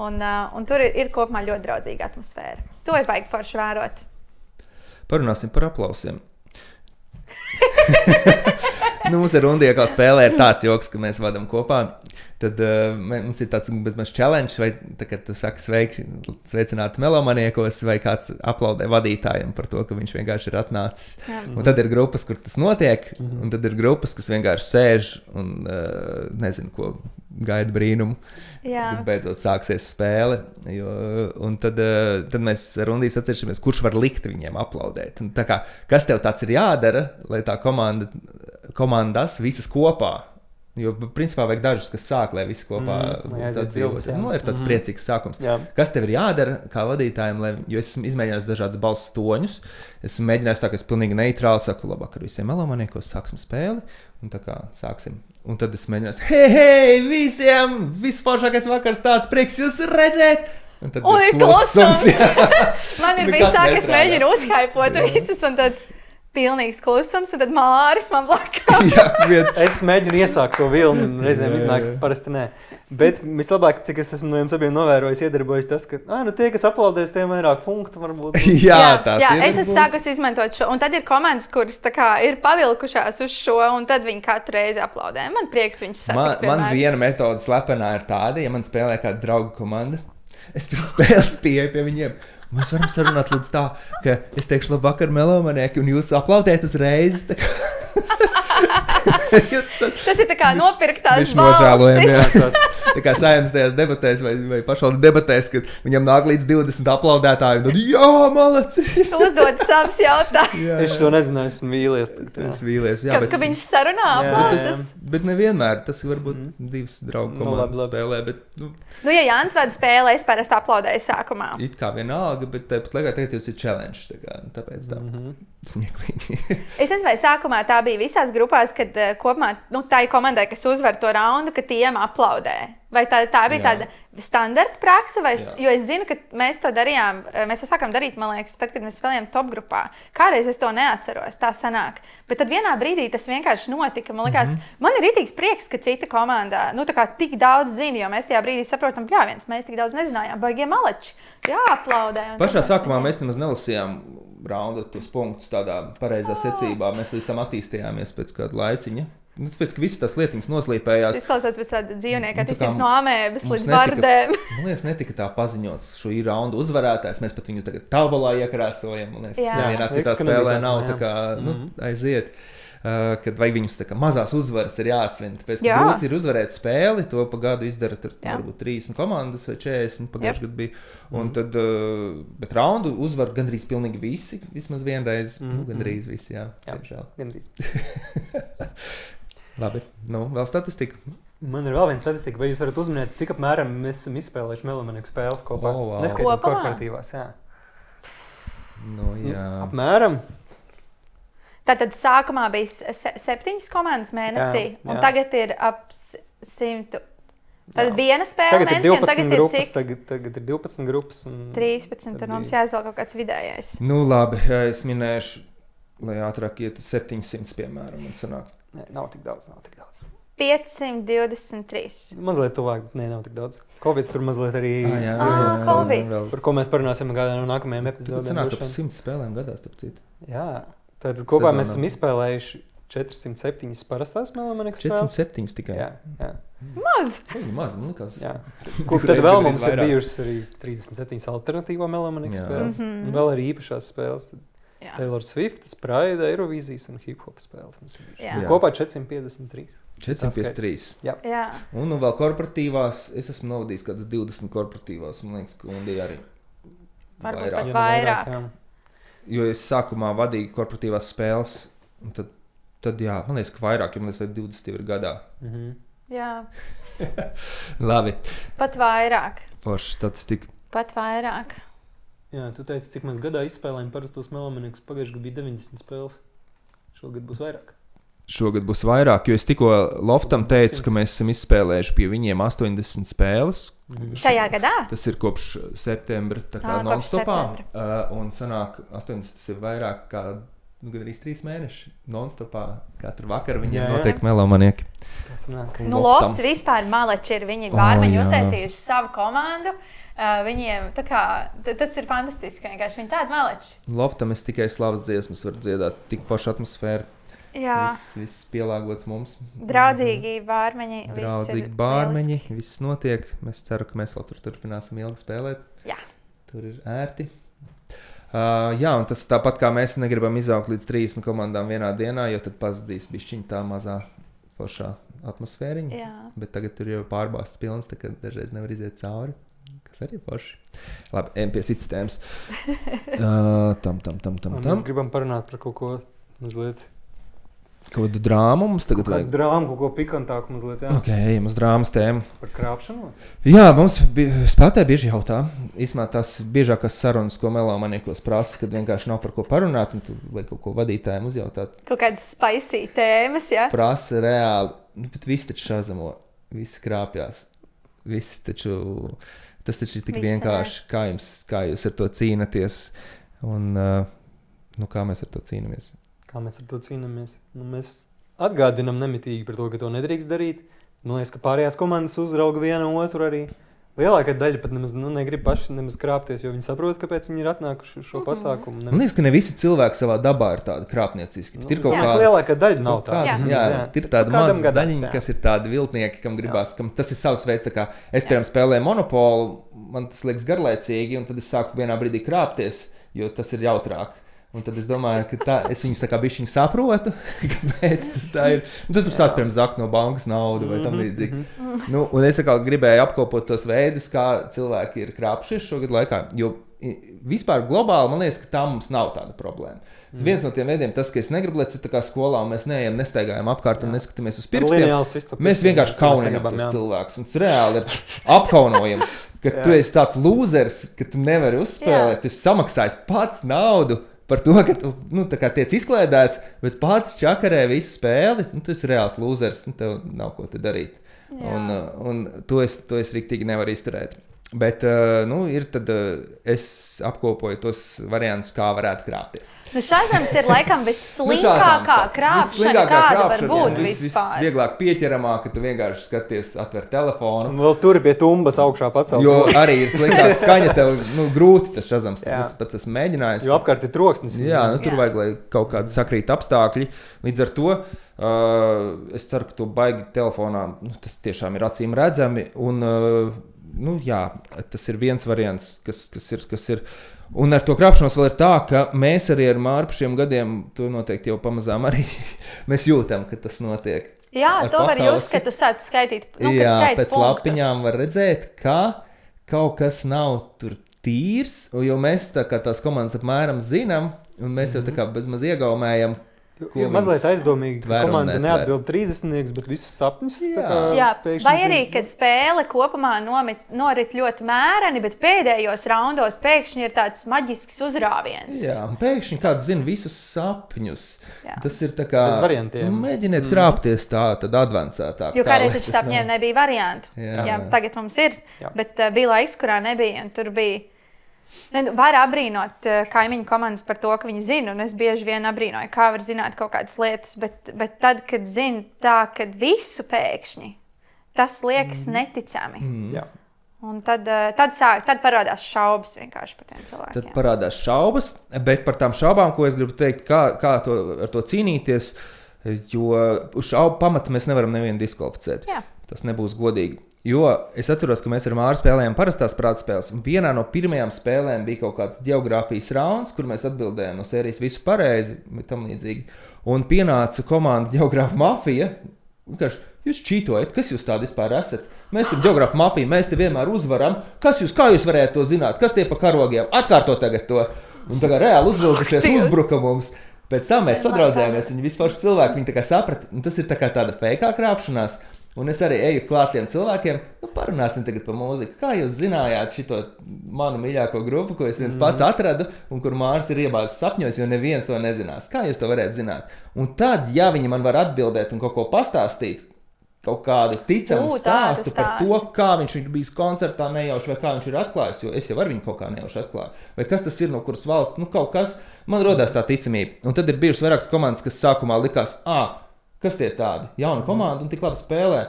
Un tur ir kopumā ļoti draudzīga atmosfēra. To ir baigi forši vērot. Parunāsim par aplausiem. Mums ir rundie, kā spēlē, ir tāds joks, ka mēs vadam kopā. Tad mums ir tāds bezmaz challenge, vai tā, kad tu saki sveicināt melomaniekos, vai kāds aplaudē vadītājiem par to, ka viņš vienkārši ir atnācis. Un tad ir grupas, kur tas notiek, un tad ir grupas, kas vienkārši sēž un nezinu, ko gaida brīnumu. Kad beidzot sāksies spēle. Un tad mēs rundīs atceršamies, kurš var likt viņiem aplaudēt. Un tā kā, kas tev tāds ir jādara, lai tā komandas visas kopā. Jo, principā, vajag dažus, kas sāk, lai visi kopā dzīvot. Ir tāds priecīgs sākums. Kas tev ir jādara kā vadītājiem, jo es esmu izmēģinājis dažādas balss toņus. Esmu mēģinājis tā, ka es pilnīgi neitrāli saku, labāk ar visiem melomaniekos, sāksim spēli, un tā kā sāksim. Un tad es mēģinājis, hei, visiem, visforšākais vakars tāds, prieks jūs redzēt! Un tad ir klusums. Man ir bijis tā, ka es mēģinu uzhaipot visus, un tāds pilnīgs klusums, un tad Māris man blakām. Es mēģinu iesākt to vilni, un reizēm iznāk, parasti nē. Bet vislabāk, cik es esmu no jums abiem novērojis, iedarbojas tas, ka tie, kas aplaudēs, tiem vairāk punktu varbūt. Jā, es esmu sākus izmantot šo, un tad ir komandas, kuras tā kā ir pavilkušās uz šo, un tad viņi katru reizi aplaudē. Man prieks viņš satikt vienmēr. Man viena metode slepenā ir tāda, ja man spēlē kāda draugu komanda, es pirms spēles pieeju pie viņiem. Mēs varam sarunāt līdz tā, ka es teikšu labvakar melomanieki, un jūs aplaudēt uzreiz. Tas ir tā kā nopirktās balsis. Tā kā Saeimas tajās debatēs vai pašvaldu debatēs, kad viņam nāk līdz 20 aplaudētāji, un tad jā, malacis! Uzdod savus jautājumus. Es to nezināju, esmu vīlies. Es vīlies, jā. Ka viņš sarunā aplausas. Bet nevienmēr, tas varbūt divas draugu komandas spēlē, bet... ja Jānis vada spēlē, es parasti aplaudēju sākumā. It kā vienalga, bet tāpat laikā tagad jūs ir challenge, tāpēc tā smieklīgi. Es nezinu, vai sākumā tā bija visās grupās, kad kopumā tā ir komandai, kas uzvar to raundu, ka tiem aplaudē. Vai tā bija tāda standarta praksa, jo es zinu, ka mēs to darījām, mēs to sākām darīt, man liekas, tad, kad mēs spēlējām top grupā. Kāreiz es to neatceros, tā sanāk. Bet tad vienā brīdī tas vienkārši notika. Man liekas, man ir ritīgs prieks, ka cita komandā, tā kā tik daudz zina, jo mēs tajā brīdī saprotam, mēs tik daudz nezinājām, baigie maleči. Jā, aplaudē. Pašā sākumā mēs nemaz nelasījām raundu tos punktus tādā pareizā secībā. Mēs līdz tam attīstījāmies pēc kāda laiciņa. Tāpēc, ka visas tās lietiņas noslīpējās. Tas izklausās pēc tāda dzīvnieka attīstības no amēbas līdz vardēm. Man liekas, netika tā paziņots šo raundu uzvarētājs. Mēs pat viņu tagad tabulā iekrāsojam. Man liekas, nevienā citā spēlē nav tā kā aiziet. kad vajag viņus tā kā mazās uzvaras ir jāsvin. Tāpēc, ka grūti ir uzvarēt spēli, to pa gadu izdara tur varbūt 30 komandas vai 40 pagājuši gadu bija. Un tad, bet raundu uzvar gandrīz pilnīgi visi, vismaz vienreiz. Gandrīz visi, jā. Gandrīz. Labi, vēl statistika. Man ir vēl viena statistika, vai jūs varat uzminēt, cik apmēram mēs esam izspēlējuši Melomaniku spēles kopā? Neskaitot korporatīvās, jā. Jā. Apmēram. Tātad sākumā bija 7 komandas mēnesī, un tagad ir ap 100. Tad viena spēle mēnesī, un tagad ir cik? Tagad ir 12 grupas. 13, tur mums jāizvēl kaut kāds vidējais. Labi, es minēšu, lai ātrāk ietu 700, piemēram, man sanāk. Nē, nav tik daudz. 523. Mazliet tuvāk, nav tik daudz. Covid tur mazliet arī... Covid. Par ko mēs parunāsim kādā no nākamajiem epizodēm. Sanāk, ka 100 spēlēm gadā, starp citu. Jā, tad kopā mēs esam izspēlējuši 407 parastās Melomanikas spēles. 407 tikai? Jā. Maz! Maz, man likās. Jā. Tad vēl mums ir bijušas arī 37 alternatīvo Melomanikas spēles. Un vēl arī īpašās spēles. Taylor Swift, Pride, Eirovīzijas un hip-hop spēles. Kopā 453. 453. Jā. Un vēl korporatīvās, es esmu novadījis kādas 20 korporatīvās, man liekas, ka Undija arī varbūt pat vairāk. Jo es sākumā vadīju korporatīvās spēles, un tad jā, man liekas, ka vairāk, jo man liekas, 20 ir gadā. Jā. Labi. Pat vairāk. Forša statistika. Pat vairāk. Jā, tu teici, cik mēs gadā izspēlējam parastos Melomanikus. Pagājušajā gadā bija 90 spēles. Šogad būs vairāk. Šogad būs vairāk, jo es tikko Loftam teicu, ka mēs esam izspēlējuši pie viņiem 80 spēles. Šajā gadā? Tas ir kopš septembra, tā kā non-stopā. Un sanāk, 80 ir vairāk kā gandrīz 3 mēneši. Non-stopā katru vakaru viņiem notiek Melomanieki. Lofts vispār maleči ir. Viņi bārmeņi uztaisījuši savu komandu. Viņiem tas ir fantastiski, vienkārši viņi tādi maleči. Loftam es tikai slavas dziesmas varu dziedāt, tik pašu atmosfēru. Jā. Viss pielāgots mums. Draudzīgi bārmeņi. Draudzīgi bārmeņi, viss notiek. Mēs ceru, ka mēs vēl tur turpināsim ilgi spēlēt. Jā. Tur ir ērti. Jā, un tas tāpat kā mēs negribam izaugt līdz 30 komandām vienā dienā, jo tad pazudīs bišķiņ tā mazā foršā atmosfēriņa. Jā. Bet tagad tur jau pārbāsts pilns, tā ka dažreiz nevar iziet cauri. Kas arī forši. Labi, ejam pie citas tēmas. Mēs gribam parunāt par kaut ko mazliet. Kaut kādu drāmu mums tagad vajag. Drāmu, kaut ko pikantāku mazliet, jā. Ok, ejam uz drāmas tēmu. Par krāpšanos? Jā, mums spēlētāji bieži jautā. Īsmā tās biežākās sarunas, ko Melomaniekos prasa, kad vienkārši nav par ko parunāt, un tu vajag kaut ko vadītājiem uzjautāt. Kaut kādas spicy tēmas, jā? Prasa reāli, bet visi taču šazamo, visi krāpjās. Visi taču... Tas taču ir tik vienkārši, kā jūs ar to cīnaties un kā mēs ar to cīnamies. Kā mēs ar to cīnamies? Mēs atgādinam nemitīgi par to, ka to nedrīkst darīt. Man liekas, ka pārējās komandas uzrauga vienu otru arī. Lielākā daļa pat nemaz negrib paši nemaz krāpties, jo viņi saprot, kāpēc viņi ir atnākuši uz šo pasākumu. Man liekas, ka ne visi cilvēki savā dabā ir tādi krāpnieciski. Ir kaut kāda lielākā daļa nav tāda. Jā, ir tāda maza daļiņa, kas ir tādi viltnieki, kam gribās, kam tas ir savs veids, tā kā es, piemēram, spēlēju Monopolu, man tas liekas garlaicīgi, un tad es sāku vienā brīdī krāpties, jo tas ir jautrāk. Un tad es domāju, ka es viņus tā kā bišķiņu saprotu, kāpēc tas tā ir. Un tad tu sāc, piemēram, zakt no bankas naudu vai tam līdzīgi. Un es gribēju apkopot tos veidus, kā cilvēki ir krāpšies šogad laikā, jo vispār globāli man liekas, ka tā mums nav tāda problēma. Viens no tiem veidiem tas, ka es negribu, lai tā kā skolā un mēs neejam, nestaigājam apkārt un neskatāmies uz pirkstiem. Mēs vienkārši kauninam tos cilvēkus. Un tas reāli ir apkaunojams, ka tu esi tāds lūzers, ka tu nevari uzspēlēt, tu esi samaksājis pats naudu par to, ka tu tiec izklēdēts, bet pats čakarē visu spēli, tu esi reāls lūzers, tev nav ko te darīt. Un to es riktīgi nevaru izturēt. Bet es apkopoju tos variantus, kā varētu krāpties. Šazams ir laikam visslinkākā krāpšana, kāda var būt vispār. Visvieglāk pieķeramāk, ka tu vienkārši skaties, atver telefonu. Un vēl tur pie tumbas augšā pacelt. Jo arī ir slinkāk skaņa, tev grūti tas šazams. Es pats esmu mēģinājis. Jo apkārt ir troksnis. Jā, tur vajag, lai kaut kādi sakrīt apstākļi. Līdz ar to es ceru, ka to baigi telefonā, tas tiešām ir acīm redzami. Un tas ir viens variants, kas ir. Un ar to krāpšanos vēl ir tā, ka mēs arī ar Māru pa šiem gadiem, to noteikti jau pamazām arī mēs jūtam, ka tas notiek. Jā, to var just, ka tu sāc skaitīt. Pēc lapiņām var redzēt, ka kaut kas nav tur tīrs, jo mēs tās komandas apmēram zinām, un mēs jau tā kā bezmaz iegaumējam. Ir mazliet aizdomīgi, ka komanda neatbild 30, bet visus sapņus vai arī, kad spēle kopumā norit ļoti mēreni, bet pēdējos raundos pēkšņi ir tāds maģisks uzrāviens. Jā, un pēkšņi kāds zina visus sapņus. Jā. Tas ir tā kā... Bez variantiem. Mēģiniet krāpties tad advancētāk. Jo kādreiz taču sapņiem nebija variantu. Jā, tagad mums ir, bet bija laiks, kurā nebija, un tur bija... Var abrīnot kaimiņu komandas par to, ka viņi zina, un es bieži vien abrīnoju, kā var zināt kaut kādas lietas, bet tad, kad zina tā, kad visu pēkšņi, tas liekas neticami. Jā. Un tad parādās šaubas vienkārši par tiem cilvēkiem. Tad parādās šaubas, bet par tām šaubām, ko es gribu teikt, kā ar to cīnīties, jo uz šaubu pamata mēs nevaram nevienu diskvalificēt. Jā. Tas nebūs godīgi. Jo es atceros, ka mēs ar Māru spēlējām parastās prātspēles, un vienā no pirmajām spēlēm bija kaut kāds geogrāfijas rauns, kur mēs atbildējām no sērijas visu pareizi, bet tam līdzīgi. Un pienāca komanda Geogrāfa mafija, vienkārši, jūs čītojat, kas jūs tādi vispār esat? Mēs esam Geogrāfa mafija, mēs te vienmēr uzvaram, kā jūs varētu to zināt, kas tie pa karogiem, atkārto tagad to. Un tagad reāli uzvilkušies uzbruka mums. Pēc tam mēs sadraudzējāmies, viņi vispār cilvēki, viņi tā kā saprata, un tas ir tā kā tāda fejkā krāpšanās. Un es arī eju klāt tiem cilvēkiem, parunāsim tagad par mūziku. Kā jūs zinājāt šito manu mīļāko grupu, ko es viens pats atradu, un kur Māris ir iebāzis sapņos, jo neviens to nezinās. Kā jūs to varētu zināt? Un tad, ja viņi man var atbildēt un kaut ko pastāstīt, kaut kādu ticamu stāstu par to, kā viņš ir bijis koncertā nejauši, vai kā viņš ir atklājis, jo es jau ar viņu kaut kā nejauši atklāju. Vai kas tas ir, no kuras valsts, kaut kas, man rodās tā ticamība. Un tad ir bijušas vairākas komandas, kas sākumā likās, kas tie tādi? Jauna komanda un tik labi spēlē.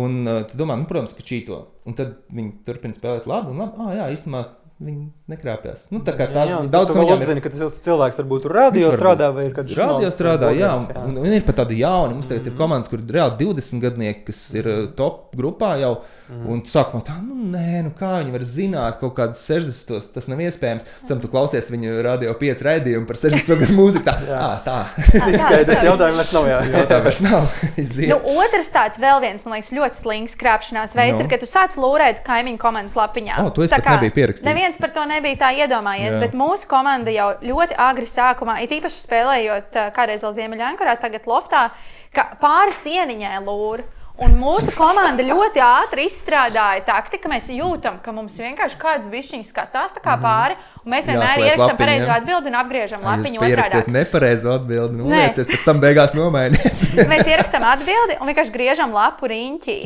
Un tu domā, protams, ka čīto. Un tad viņi turpina spēlēt labi un labi. Jā, īstenībā viņi nekrāpjas. Tā kā tās daudz no viņiem uzzina, ka tas cilvēks varbūt radio strādā vai ir kāds radio strādā, jā. Un ir pat tādi jauni. Mums tagad ir komandas, kur ir reāli 20 gadnieki, kas ir top grupā jau. Un tu sākumā kā viņi var zināt kaut kādus 60. Tas nav iespējams. Tam tu klausies viņu Radio 5 raidījumu par 60. gadu mūziku. Tā. Izskaidrs jautājumi vairs nav, Jautājumi vairs nav. Otrs tāds vēl viens, man liekas, ļoti slings krāpšanās veids ir, ka tu sāc lūrēt kaimiņu komandas lapiņā. To es pat nebiju pierakstījis. Neviens par to nebija tā iedomājies, bet mūsu komanda jau ļoti agri sākumā, it īpaši spēlējot kādreiz vēl Ziemeļankarā, tagad loftā, ka pāri sieniņai lūra. Un mūsu komanda ļoti ātri izstrādāja taktiku, ka mēs jūtam, ka mums vienkārši kāds bišķiņš skatās tā kā pāri, un mēs vienmēr ierakstam pareizo atbildi un apgriežam lapiņu otrādāk. Jūs pierakstiet nepareizo atbildi, ulieciet, pēc tam beigās nomainiet. Mēs ierakstam atbildi un vienkārši griežam lapu riņķī.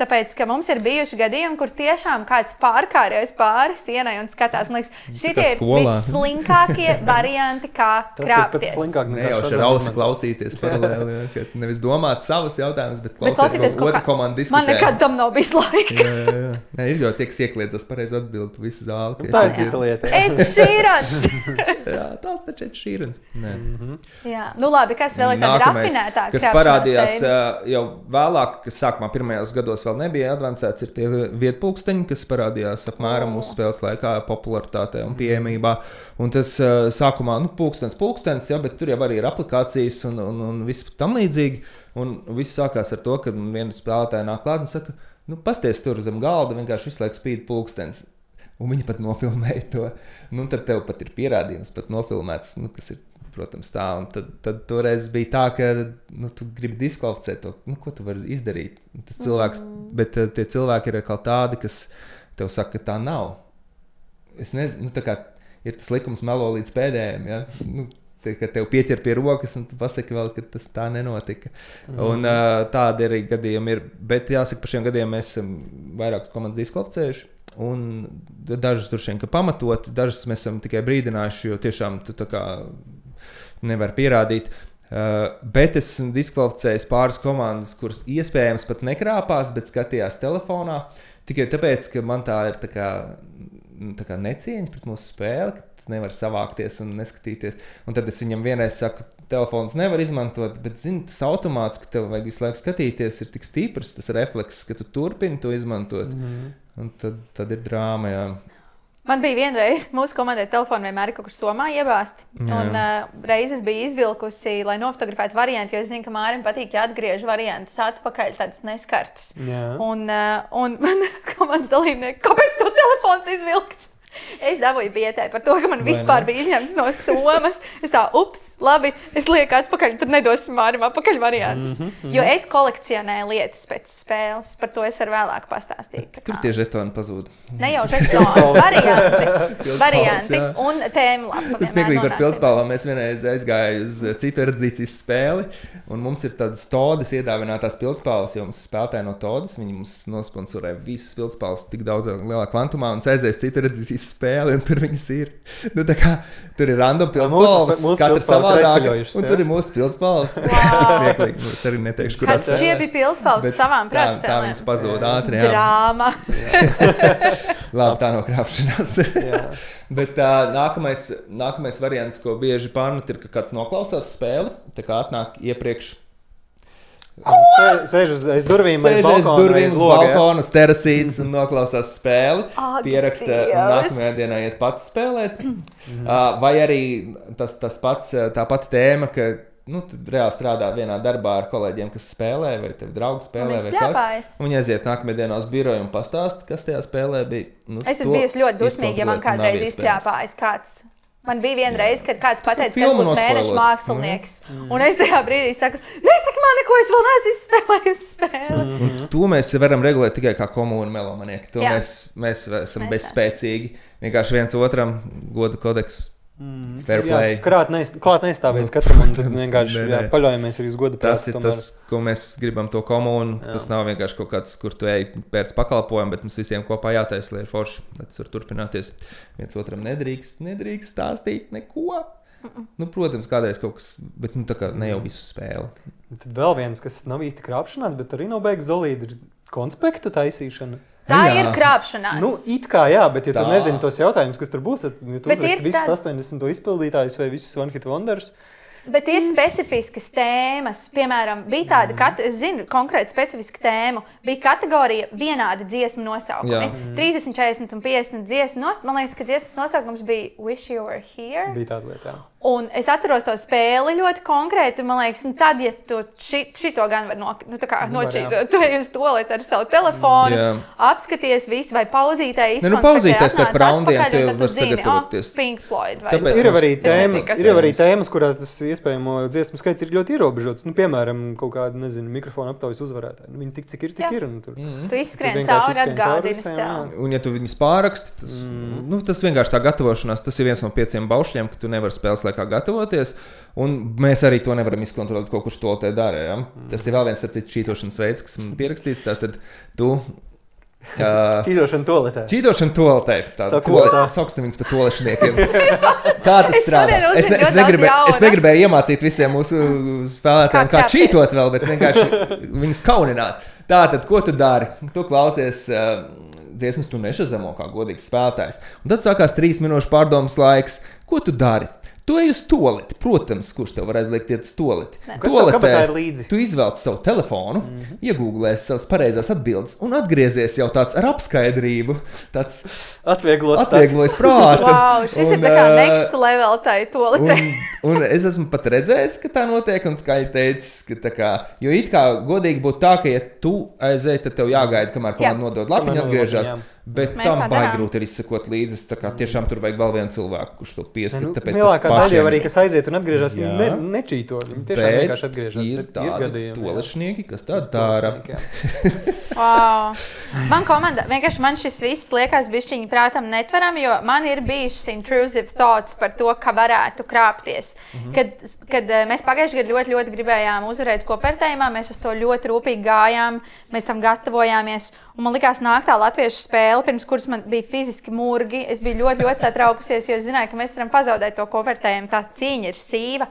Tāpēc, ka mums ir bijuši gadījumi, kur tiešām kāds pārkārējas pāri sienai un skatās. Man liekas, šitie ir visslinkākie varianti, kā krāpties. Tas ir pats slinkāk nekā šāds. Ar ausi klausīties paralēli, ka nevis domāt savus jautājumus, bet klausīties. Man nekad tam nav bijis laika. Jā. Ir jau tieks iekliedzas pareizi atbildi pa visu zāli. Tā ir cita lieta. Ed Sheerans! Jā, tās taču Ed Sheerans. Jā, labi, kas vēl ir tāda rafinētāk? Kas parādījās jau vēlāk, kas sākumā pirmajos gados vēl nebija advancēts, ir tie vietpulksteņi, kas parādījās apmēram uz spēles laikā popularitātē un pieejamībā. Un tas sākumā, pulkstens, jā, bet tur jau arī ir aplikācijas un viss tam līdzīgi. Un viss sākās ar to, ka viena spēlētāja nāk klāt un saka, pasties tur zem galda, vienkārši visu laiku spīd pulkstens. Un viņi pat nofilmēja to. Tad tev pat ir pierādījums, pat nofilmēts, kas ir, protams, tā. Un tad toreiz bija tā, ka tu gribi diskvalificēt to, ko tu vari izdarīt. Tas cilvēks, bet tie cilvēki ir atkal tādi, kas tev saka, ka tā nav. Es nezinu, tā kā ir tas likums melo līdz pēdējiem, ja? Ka tev pieķer pie rokas, un tu pasaki vēl, ka tas tā nenotika. Un tādi arī gadījumi ir. Bet jāsaka, par šiem gadiem mēs esam vairākas komandas diskvalificējuši. Un dažas tur šiem, ka pamatot, dažas mēs esam tikai brīdinājuši, jo tiešām tu tā kā nevar pierādīt. Bet es esmu diskvalificējis pāris komandas, kuras iespējams pat nekrāpās, bet skatījās telefonā. Tikai tāpēc, ka man tā ir tā kā necieņa pret mūsu spēli, nevar savākties un neskatīties. Un tad es viņam vienreiz saku, telefons nevar izmantot, bet tas automāts, ka tev vajag visu laiku skatīties, ir tik stiprs, tas reflekss, ka tu turpini to izmantot. Un tad ir drāma, jā. Man bija vienreiz, mūsu komandai telefonu vienmēr ir kaut kur somā iebāsti. Un reizes bija izvilkusi, lai nofotografētu variantu, jo es zinu, ka Mārim patīk, ja atgriež variantus atpakaļ, tādus neskartus. Un man komandas dalībnieki, kāpēc to telefons izvilkts? Es dabūju bietē par to, ka man vispār bija izņemts no somas. Es tā, labi, es lieku atpakaļ, tad nedosim Mārim atpakaļ variantus. Jo es kolekcionēju lietas pēc spēles, par to es ar vēlāk pastāstīju. Tur tie žetoni pazūd. Ne jau žetoni, varianti un tēmlapa. Tas smieklīgi par pildspalvām. Mēs vienreiz aizgāju uz citu erudīcijas spēli, un mums ir tādas Todas iedāvinātās pildspalvas, jo mums ir spēlētāji no Todas. Viņi mums nosponsorē visas pildspalvas tik daudz lielā kvantumā, un aizēs citu erudīcijas spēli, un tur viņas ir. Nu, tā kā tur ir random pildspalvas, katrs savādāk, un tur ir mūsu pildspalvas. Tik smieklīgi. Es arī neteikšu, kurās. Šie bija pildspalvas savām prātspēlēm. Tā viņas pazūd ātri, jā. Drāma. Labi, tā nav krāpšanās. Bet nākamais variants, ko bieži pārmet, ir, ka kāds noklausās spēli, tā kā atnāk iepriekš. Sēž aiz durvīm, aiz balkona, uz terasītes un noklausās spēli. Pieraksta un nākamajā dienā iet pats spēlēt. Vai arī tā pati tēma, ka reāli strādā vienā darbā ar kolēģiem, kas spēlē, vai tev draugi spēlē, vai kas. Un viņi aiziet nākamajā dienā uz biroju un pastāst, kas tajā spēlē bija. Es esmu bijusi ļoti dusmīgi, ja man kādreiz izpļāpājas kāds. Man bija viena reize, kad kāds pateica, kas būs mēneša mākslinieks. Un es tajā brīdī saku, nesaki man neko, es vēl neesmu izspēlējusi spēli. To mēs varam regulēt tikai kā komūna melomanieki. To mēs esam bezspēcīgi. Vienkārši viens otram goda kodeks. Fair play. Klāt neizstāvēs katram, un tad vienkārši paļaujamies arī uz goda prātu. Tas ir tas, ko mēs gribam to komūnu. Tas nav vienkārši kaut kāds, kur tu ej pēc pakalpojumu, bet mums visiem kopā jātais, lai ir forši. Tas var turpināties. Viens otram nedrīkst stāstīt neko. Protams, kādreiz kaut kas, bet tā kā ne jau visu spēli. Tad vēl viens, kas nav īsti krāpšanās, bet arī nav beigas zolīdi, ir konspektu taisīšana. Tā ir krāpšanās. It kā jā, bet ja tu nezini tos jautājumus, kas tur būs, tad tu uzraksti visus 80 izpildītājus vai visus One Hit Wonders. Bet ir specifiskas tēmas. Piemēram, bija tāda, es zinu konkrēti specifisku tēmu, bija kategorija vienādi dziesmu nosaukumi. 30, 40 un 50 dziesmu nosaukumi. Man liekas, ka dziesmas nosaukums bija Wish You Were Here. Bija tāda lieta, jā. Un es atceros to spēli ļoti konkrēti. Man liekas, tad, ja tu šito gan var nočīt, tu ej uz toaleti ar savu telefonu, apskaties visu vai pauzītē, pauzītē starp raundiem, tu var sagatavoties. Pink Floyd. Ir arī tēmas, kurās tas iespējamo dziesmu skaits ir ļoti ierobežots. Piemēram, kaut kāda, mikrofona aptaujas uzvarētāji. Viņi tik, cik ir, tik ir. Tu izskrien cauri, atgādini sev. Un ja tu viņus pāraksti, tas vienkārši tā gatavošanās, tas ir viens no 5 baušļiem, ka tu nevari spēles laikā gatavoties, un mēs arī to nevaram izkontrolēt, ko kurš to te dara. Ja? Tas ir vēl viens čītošanas veids, kas man pierakstīts. Tātad tu... Čītošana toaletē. Čītošana toaletē. Sauksim viņus par toalešniekiem. Kā tas strādā? Es negribēju iemācīt visiem mūsu spēlētājiem, kā čītot vēl, bet vienkārši viņus kaunināt. Tātad, ko tu dari? Tu klausies dziesmas, tu nešazamo kā godīgs spēlētājs. Un tad sākās 3 minūšu pārdomas laiks. Ko tu dari? Tu ej uz toaleti, protams, kurš tev var aizliegt iet uz toaleti. Kas tev kabatā ir līdzi? Tu izvelc savu telefonu, iegūglēs savas pareizās atbildes un atgriezies jau tāds ar apskaidrību, tāds atvieglots prātu. Wow, šis ir tā kā next level tai toaletē. Un es esmu pat redzējis, ka tā notiek un skaļi teicis, ka tā kā, jo it kā godīgi būtu tā, ka ja tu aizēji, tad tev jāgaida, kamēr komanda nodod lapiņu atgriežās. Bet mēs tam baigi grūti ir izsekot līdzi. Tiešām tur vajag vēl vienu cilvēku, kurš to pieskat. Lielākā daļa jau arī, kas aiziet un atgriežas, viņi nečīto. Viņi tiešām vienkārši atgriežas. Ir tādi tolešnieki, kas tādi dara. Wow. Man komanda, vienkārši man šis viss liekas bišķiņi prātam netveram, jo man ir bijušas intrusive thoughts par to, ka varētu krāpties. Kad mēs pagājušajā gadā ļoti gribējām uzvarēt kopvērtējumā, mēs uz to ļoti rūpīgi gājām, mēs tam gatavojāmies. Un man likās nāk tā latviešu spēle, pirms kuras man bija fiziski murgi. Es biju ļoti satraukusies, jo es zināju, ka mēs varam pazaudēt to kopvērtējumu. Tā cīņa ir sīva.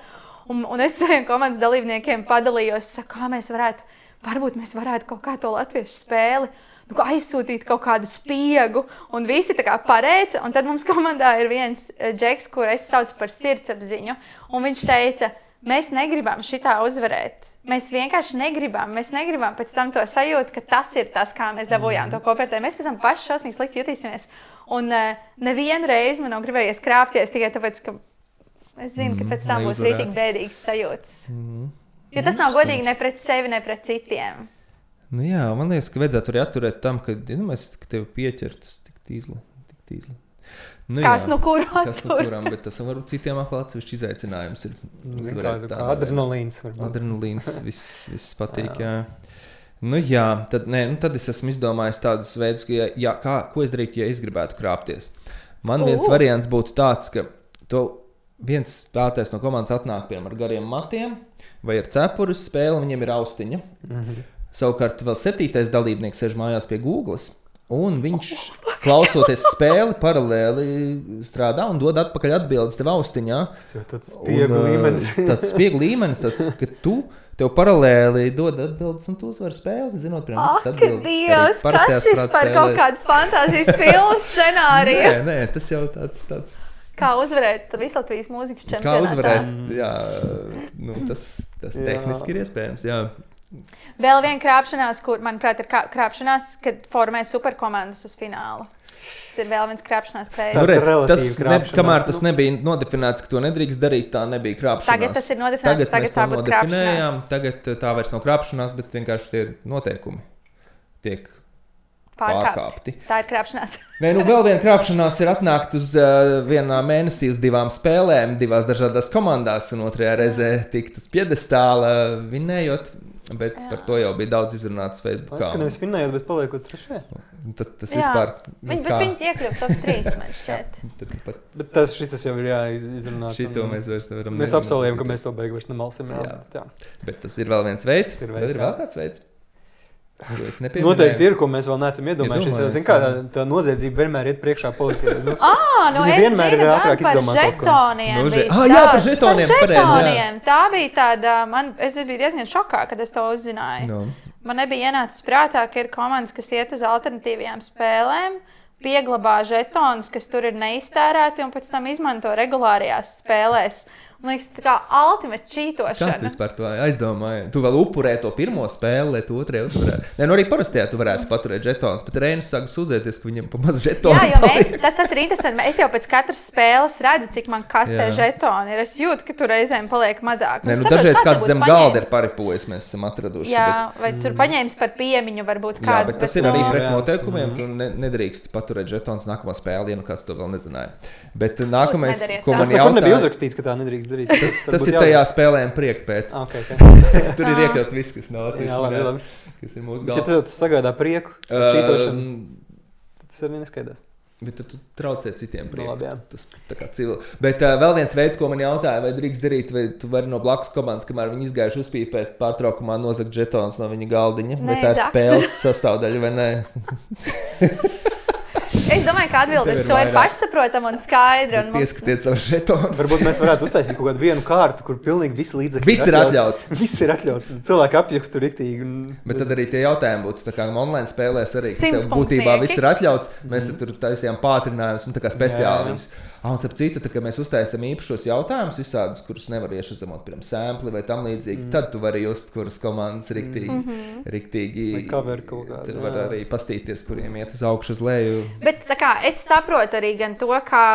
Un es saviem komandas dalībniekiem padalījos, saku, kā mēs varētu kaut kā to latviešu spēli aizsūtīt kaut kādu spiegu. Un visi tā kā pareica. Un tad mums komandā ir viens džeks, kur es saucu par sirdsapziņu. Un viņš teica, mēs negribam šitā uzvarēt. Mēs vienkārši negribam pēc tam to sajūtu, ka tas ir tas, kā mēs dabūjām to kopērtēju. Mēs pēc tam paši šausmīgi slikti jutīsimies. Un nevienu reizi man nav gribējies krāpties tikai tāpēc, ka es zinu, ka pēc tam būs rītīgi bēdīgs sajūtas. Jo tas nav godīgi ne pret sevi, ne pret citiem. Nu jā, man liekas, ka vajadzētu arī atturēt tam, ka tevi pieķertas tik tīzli. Nu, kas no kuram? Kas no kuram, bet tas varbūt citiem atkal atsevišķi izaicinājums ir. Kā adrenalīns varbūt. Adrenalīns viss patīk, jā. Nu jā, tad es esmu izdomājis tādus veidus, ko es darītu, ja es gribētu krāpties. Man viens variants būtu tāds, ka viens spēlētājs no komandas atnāk piemēram ar gariem matiem vai ar cepuri uz spēli, viņiem ir austiņa. Savukārt vēl 7. dalībnieks sēž mājās pie Googles. Un viņš, klausoties spēli, paralēli strādā un dod atpakaļ atbildes tev austiņā. Tas jau tāds spiegu līmenis. Tāds spiegu līmenis, ka tev paralēli dod atbildes un tu uzvari spēli, zinot, visas atbildes. Dievs, kas šis par kaut kādu fantāzijas filmu scenāriju? Nē, tas jau tāds... Kā uzvarēt Vislatvijas mūzikas čempionātā? Kā uzvarēt, jā, tas tehniski ir iespējams, jā. Vēl viena krāpšanās, kur, manuprāt, ir krāpšanās, kad formē superkomandas uz finālu. Tas ir vēl viens krāpšanās veids. Kamēr tas nebija nodefinēts, ka to nedrīkst darīt, tā nebija krāpšanās. Tagad tas ir nodefinēts, tagad tā būtu krāpšanās. Tagad tā vairs nav krāpšanās, bet vienkārši tie noteikumi tiek pārkāpti. Tā ir krāpšanās. Nē, vēl viena krāpšanās ir atnākt uz vienā mēnesī uz 2 spēlēm, 2 dažādās komandās un 2. reizē tikt uz piedestāla vinējot. Bet par to jau bija daudz izrunāts Facebookā. Es, ka nevis vinnējot, bet paliekot 3. Tas vispār... Bet viņi iekļuva top 3, man šķiet. Bet šitas jau ir jāizrunāt. Šito mēs vairs nevaram... Mēs apsolījām, ka mēs to beigu vairs nemalsim. Jā. Bet tas ir vēl viens veids. Ir vēl kāds veids. Noteikti ir, ko mēs vēl neesam iedomājušies. Es zinu, kā tā noziedzība vienmēr iet priekšā policijai. Viņi vienmēr ir ātrāk izdomāt kaut ko. Jā, par žetoniem. Tā bija tāda, es biju diezgan šokā, kad es to uzzināju. Man nebija ienācis prātā, ka ir komandas, kas iet uz alternatīvajām spēlēm, pieglabā žetonus, kas tur ir neiztērēti un pēc tam izmanto regulārajās spēlēs. Man liekas, tā kā ultimate čītošana. Kā tu vispār to aizdomāji? Tu vēl upurē to pirmo spēli, lai tu otrajā uzvarētu. Nē, arī parastajā tu varētu paturēt žetonus, bet Reinis sāka sūdzēties, ka viņam pa maz žetonu paliek. Jā, tas ir interesanti. Es jau pēc katras spēles redzu, cik man kastē žetoni ir. Es jūtu, ka tur reizēm paliek mazāk. Nē, dažreiz kāds zem galda ir paripojis, mēs esam atraduši. Jā, vai tur paņēmis par piemiņu varbūt kāds. Jā, bet tas ir arī pret noteikumiem. Tu nedrīkst paturēt žetonus nākamā spēlē, ja nu kāds to vēl nezināja. Bet nākamais, ko man jautā... nebija uzrakstīts, ka tā nedrīkst darīt. Tas ir tajā spēlēm prieka pēc. Okay. Tur ir iekļauts viss, kas nācis. Jā, labi. Kas ir mūsu galvā. Ja tas sagādā prieku, čītošanu, tas arī neskaidās. Bet tu traucē citiem prieku. Labi, jā. Tas tā kā civil. Bet vēl viens veids, ko man jautāja, vai drīkst darīt, vai tu vari no blakus komandas, kamēr viņi izgājuši uzpīpēt pārtraukumā nozagt žetonus no viņa galdiņa. Vai tā ir spēles sastāvdaļa vai nē? Es domāju, ka atbilde uz šo ir pašsaprotama un skaidra. Ieskatiet savu žetonu. Varbūt mēs varētu uztaisīt kaut kādu vienu kārtu, kur pilnīgi visi līdzekļi viss ir atļauts. Viss ir atļauts. Cilvēki apjuktu riktīgi. Bet tad arī tie jautājumi būtu, tā kā online spēlēs arī, ka tev būtībā viss ir atļauts. Mēs tur taisījām pātrinājumus un tā kā speciāli. Un starp citu, tā kā mēs uztaisām īpašos jautājumus visādus, kurus nevar iešazamot, piemēram, sampli vai tam līdzīgi, tad tu vari just, kuras komandas riktīgi tur var arī pastīties, kuriem iet uz augšu uz leju. Bet tā kā es saprotu arī gan to, kā,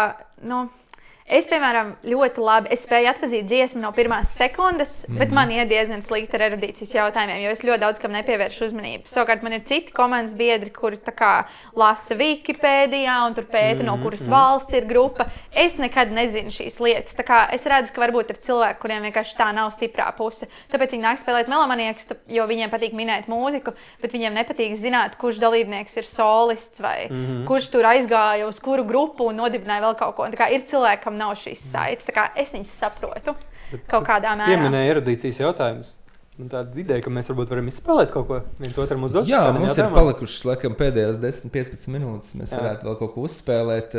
es, piemēram, ļoti labi, es spēju atpazīt dziesmu no pirmās sekundes, bet man iet diezgan slikti ar erudīcijas jautājumiem, jo es ļoti daudz kam nepievēršu uzmanību. Savukārt man ir citi komandas biedri, kuri tā kā lasa Wikipēdijā un tur pēta, no kuras valsts ir grupa. Es nekad nezinu šīs lietas. Tā kā es redzu, ka varbūt ir cilvēki, kuriem vienkārši tā nav stiprā puse. Tāpēc viņi nāk spēlēt Melomaniekus, jo viņiem patīk minēt mūziku, bet viņiem nepatīk zināt, kurš dalībnieks ir solists vai kurš tur aizgāja uz kuru grupu un nodibināja vēl kaut ko. Tā kā ir cilvēki, nav šīs saites. Tā kā es viņas saprotu kaut kādā mērā. Pieminēja erudīcijas jautājumus. Tāda ideja, ka mēs varbūt varam izspēlēt kaut ko viens otram uzdot. Jā, mums ir palikušas, laikam, pēdējās 10-15 minūtes. Mēs varētu vēl kaut ko uzspēlēt,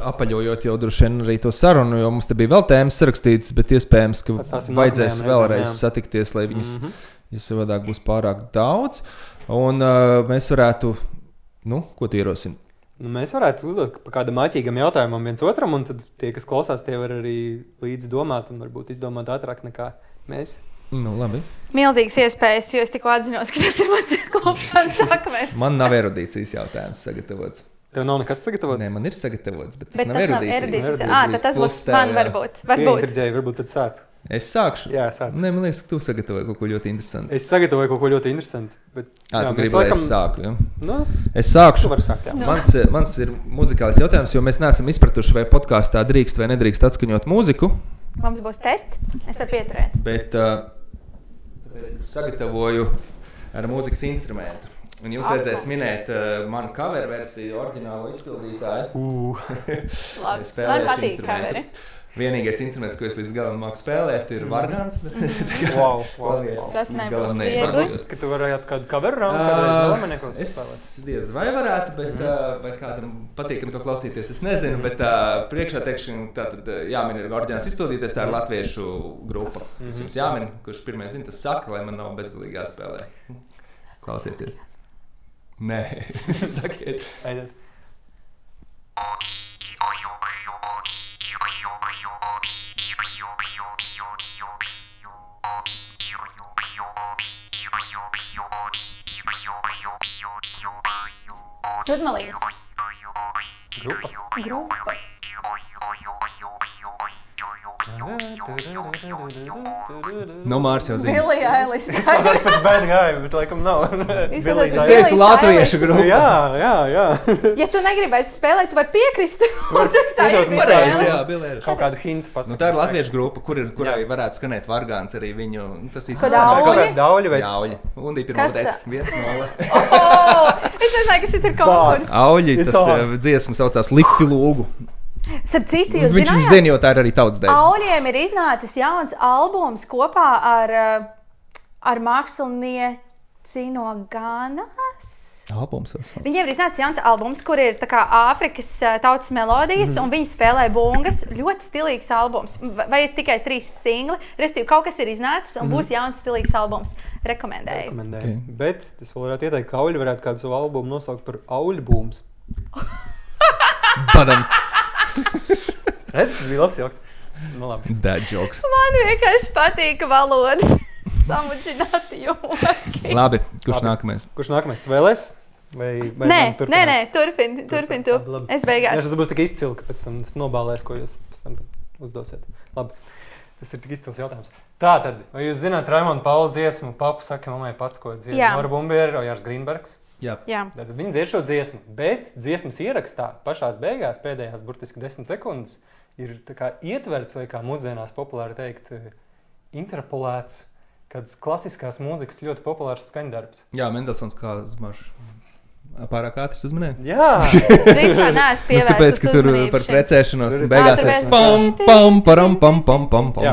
apaļojot jau droši vien arī to sarunu, jo mums te bija vēl tēmas sarakstītas, bet iespējams, ka vajadzēs vēlreiz satikties, lai viņas, ja savādāk būs pārāk daudz. Un mēs varētu, ko tu ierosim? Mēs varētu uzdot par kādam āķīgam jautājumam viens otram, un tad tie, kas klausās, tie var arī līdzi domāt un varbūt izdomāt ātrāk nekā mēs. Nu, labi. Milzīgas iespējas, jo es tikko atzinos, ka tas ir mans klopšanas akmens. Man nav erudīcijas jautājums sagatavots. Tev nav nekas sagatavots? Nē, man ir sagatavots, bet Bet tas nav erudīcijas. Tad tas būs man varbūt. Intriģēji, varbūt tad sāc. Es sākšu? Jā, sāc. Nē, man liekas, ka tu sagatavoji kaut ko ļoti interesantu. Es sagatavoju kaut ko ļoti interesantu. Bet, tu gribi, lai es sāku, ja? Nu, es sākšu. Tu vari sākt, jā. Mans ir muzikāls jautājums, jo mēs neesam izpratuši, vai podkāstā drīkst vai nedrīkst atskaņot mūziku. Mums būs tests, es varu pieturēt. Bet sagatavoju ar mūzikas instrumentu. Un jūs redzēsiet minēt manu cover versiju, oriģinālo izpildītāju. Labi, man patīk coveri. Vienīgais instruments, ko es līdz galam māku spēlēt, ir vargans. Wow. Tas nebūs viegli. Ka tu varētu kādu cover raundu kādreiz nomenekos spēlēt? Es diez vai varētu, bet vai kādam patīkam to klausīties, es nezinu. Bet priekšā teikšu, tātad jāmin ir oriģināls izpildītājs, tā ir latviešu grupa. Tas jums jāmin, kurš pirmais zina, tas saka, lai man nav bezgalīgi jāspēlē. Klausieties. Nē, sakiet. Aiziet. Sudmalīs. Grupa. Nu, Mārs jau zina. Billie Eilish. Es mazliet pēc bad guy, bet laikam nav. Izskatās, Es teicu latviešu grupu. Jā. Ja tu negribēsi spēlēt, tu vari piekrist. Tā ir Iedod mums Billie tādu, Eilish. Jā, Billie Eilish. Kaut kādu hintu pasaka. Nu, tā ir latviešu grupa, kurai varētu skanēt vargāns arī viņu. Tas Dauļi? Dauļi vai? Dauļi. Undī pirmā Kas teica, 1-0. Es nezināju, ka šis ir konkurss. Auļi, tas dziesma saucās Lipti lūgu. Starp citu, jūs Viņš zinājāt? zina, jo tā ir arī tautas dēļ. Auļiem ir iznācis jauns albums kopā ar mākslinieci no Ganas. Albums. Viņiem ir iznācis jauns albums, kur ir tā kā Āfrikas tautas melodijas, un viņi spēlē bungas. Ļoti stilīgs albums. Vai ir tikai 3 singli? Restīvi, kaut kas ir iznācis, un būs jauns stilīgs albums. Rekomendēju. Okay. Bet es vēl varētu ieteikt, ka Auļi varētu kādu savu albumu nosaukt par Auļu būms. Badams. Redz, tas bija labs joks. Nu labi. That jokes. Man vienkārši patīk valodas samuģināti joki. Labi, kurš nākamais? Kurš nākamais? Tu vēlēs? Nē, turpini tu. Labi. Es beigās. Tas būs tik izcili, ka pēc tam tas nobālēs, ko jūs pēc tam uzdosiet. Labi. Tas ir tik izcils jautājums. Tātad, vai jūs zināt Raimonda Paula dziesmu Papu saka mammai pats, ko dzied? Jā. Nora Bumbiera, Ojārs Grīnbergs? Jā. Tad viņi dzied šo dziesmu, bet dziesmas ierakstā pašās beigās, pēdējās burtiski 10 sekundes, ir tā kā ietverts, vai kā mūsdienās populāri teikt, interpolēts, kāds klasiskās mūzikas ļoti populārs skaņdarbs. Jā, Mendelsons kā zmašs. Pārāk ātris uzmanēja. Jā! Es vispār neesmu pievērsus Tāpēc, ka tur par precēšanos un beigās ir pam. Jā,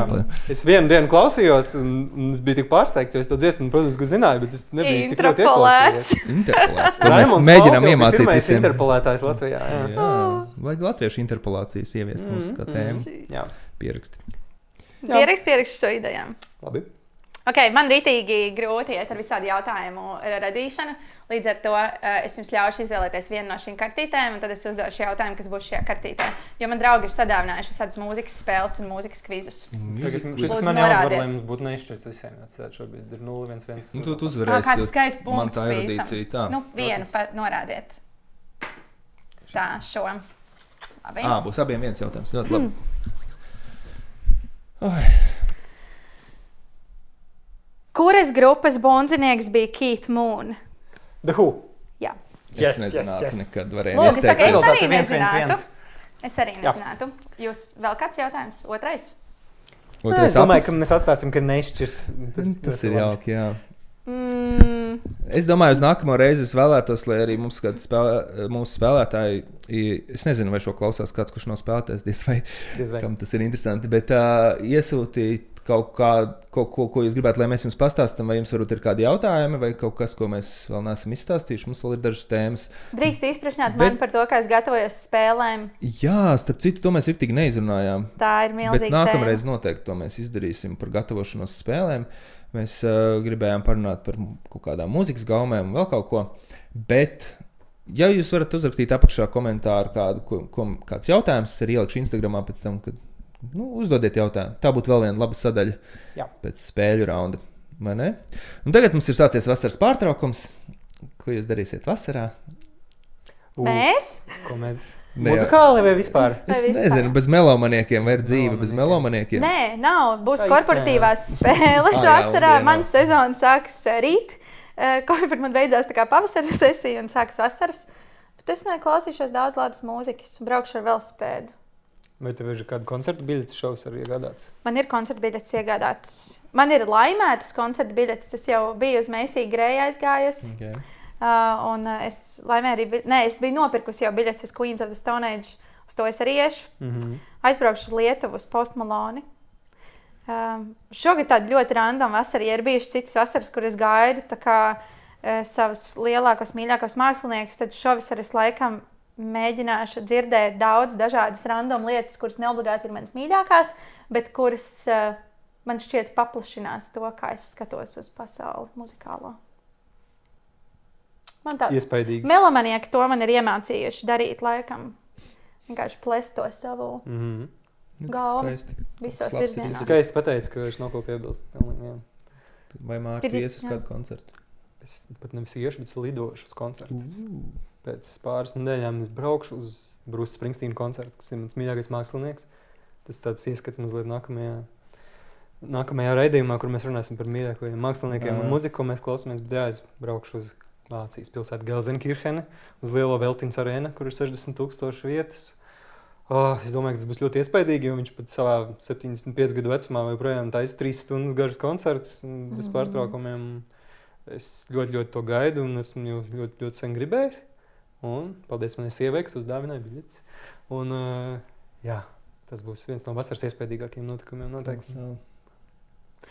es vienu dienu klausījos un es biju tik pārsteigts, jo es to dziesmu, protams, ka zināju, bet es nebiju tik ļoti ieklausījies. Interpolēts. Tur mēs mēģinām iemācīt pirmais visiem. interpolētājs Latvijā. Jā, vajag latviešu interpolācijas ieviest mums kā tēmu. Jā. Pieraksti. Pieraksti šo idejām. Labi. Ok, man rītīgi grūti iet ar visādi jautājumu radīšanu. Līdz ar to es jums ļaušu izvēlēties vienu no šīm kartītēm, un tad es uzdošu jautājumu, kas būs šajā kartītē. Jo man draugi ir sadāvinājuši visādas mūzikas spēles un mūzikas kvizus. Tagad šis man jāuzvar, lai mums būtu neizšķirts visiem. Tad šobrīd ir 0-1-1. Nu, tu uzvarēsi. Kāds skaita Man punktus tā bija erudīcija tā. Nu, vienu norādiet. Tā, šo. Labi. Būs abiem viens jautājums. Ļoti labi. Kuras grupas bondzinieks bija Keith Moon? The Who. Jā. Es nezinātu nekad varēju Lūk, es saku, es Rezultāts arī ir 1-1-1. nezinātu. Es arī nezinātu. Jūs vēl kāds jautājums? Otrais? Es domāju, ka mēs atstāsim, ka ir neizšķirts. Tas ir jauki, jā. Es domāju, uz nākamo reizi es vēlētos, lai arī mums mūsu spēlētāji, es nezinu, vai šo klausās kāds, kurš nav spēlētājs, diez vai, kam tas ir interesanti, bet iesūtīt kaut ko jūs gribētu, lai mēs jums pastāstam, vai jums varbūt ir kādi jautājumi, vai kaut kas, ko mēs vēl neesam izstāstījuši. Mums vēl ir dažas tēmas. Drīkst izprašņāt mani par to, kā es gatavojos spēlēm. Jā, starp citu, to mēs riktīgi neizrunājām. Tā ir milzīga tēma. Bet nākamreiz noteikti to mēs izdarīsim par gatavošanos spēlēm. Mēs gribējām parunāt par kaut kādām mūzikas gaumēm un vēl kaut ko. Bet, ja jūs varat uzrakstīt apakšā komentāru kāds jautājums, es arī ielikšu Instagramā pēc tam, kad uzdodiet jautājumu. Tā būtu vēl viena laba sadaļa pēc spēļu raunda. Vai ne? Un tagad mums ir sācies vasaras pārtraukums. Ko jūs vasarā? Mēs? Ko mēs? Muzikāli vai vispār? Es nezinu, bez melomaniekiem vai ir dzīve bez melomaniekiem? Nē, nav. Būs korporatīvās spēles vasarā. Mana sezona sāks rīt. Korporāt man beidzās tā kā pavasara sesija un sāks vasaras. Bet es klausīšos daudz labas mūzikas un braukšu ar velosipēdu. Vai tev ir kāda koncerta biļetes šovs arī iegādāts? Man ir koncerta biļetes iegādāts. Man ir laimētas koncerta biļetes. Es jau biju uz Meisiju Greju aizgājusi. Okay. Un es biju nopirkusi jau biļetes uz Queens of the Stone Age. Uz to es arī iešu. Aizbraukšu uz Lietuvu, uz Post Malone. Šogad tāda ļoti random vasara. Ja ir bijuši citas vasaras, kur es gaidu savus lielākos, mīļākos māksliniekus, tad šovasar es laikam mēģināšu dzirdēt daudz dažādas random lietas, kuras neobligāti ir manas mīļākās, bet kuras man šķiet paplašinās to, kā es skatos uz pasauli muzikālo. Man tā melomanieki to man ir iemācījuši darīt laikam. Vienkārši plest to savu galvu visos virzienos. Skaisti pateici, ka vairs nav ko piebilst. Vai Mārta ies uz kādu koncertu? Es pat nevis iešu, bet es lidošu uz koncertu. Pēc pāris nedēļām es braukšu uz Bruce Springsteen koncertu, kas ir mans mīļākais mākslinieks. Tas tāds ieskats mazliet nākamajā raidījumā, kur mēs runāsim par mīļākajiem māksliniekiem un muziku, ko mēs klausamies, bet es braukšu uz Vācijas pilsētu Gelsenkirchene, uz lielo Veltins arēnu, kur ir 60,000 vietas. Es domāju, ka tas būs ļoti iespaidīgi, jo viņš pat savā 75 gadu vecumā joprojām taisa 3 stundas garus koncerts bez pārtraukumiem. Es ļoti, ļoti to gaidu un esmu jau ļoti, ļoti sen gribējis. Un paldies manai sievei, kas uzdāvināja biļetes. Un tas būs viens no vasaras iespaidīgākajiem notikumiem noteikti.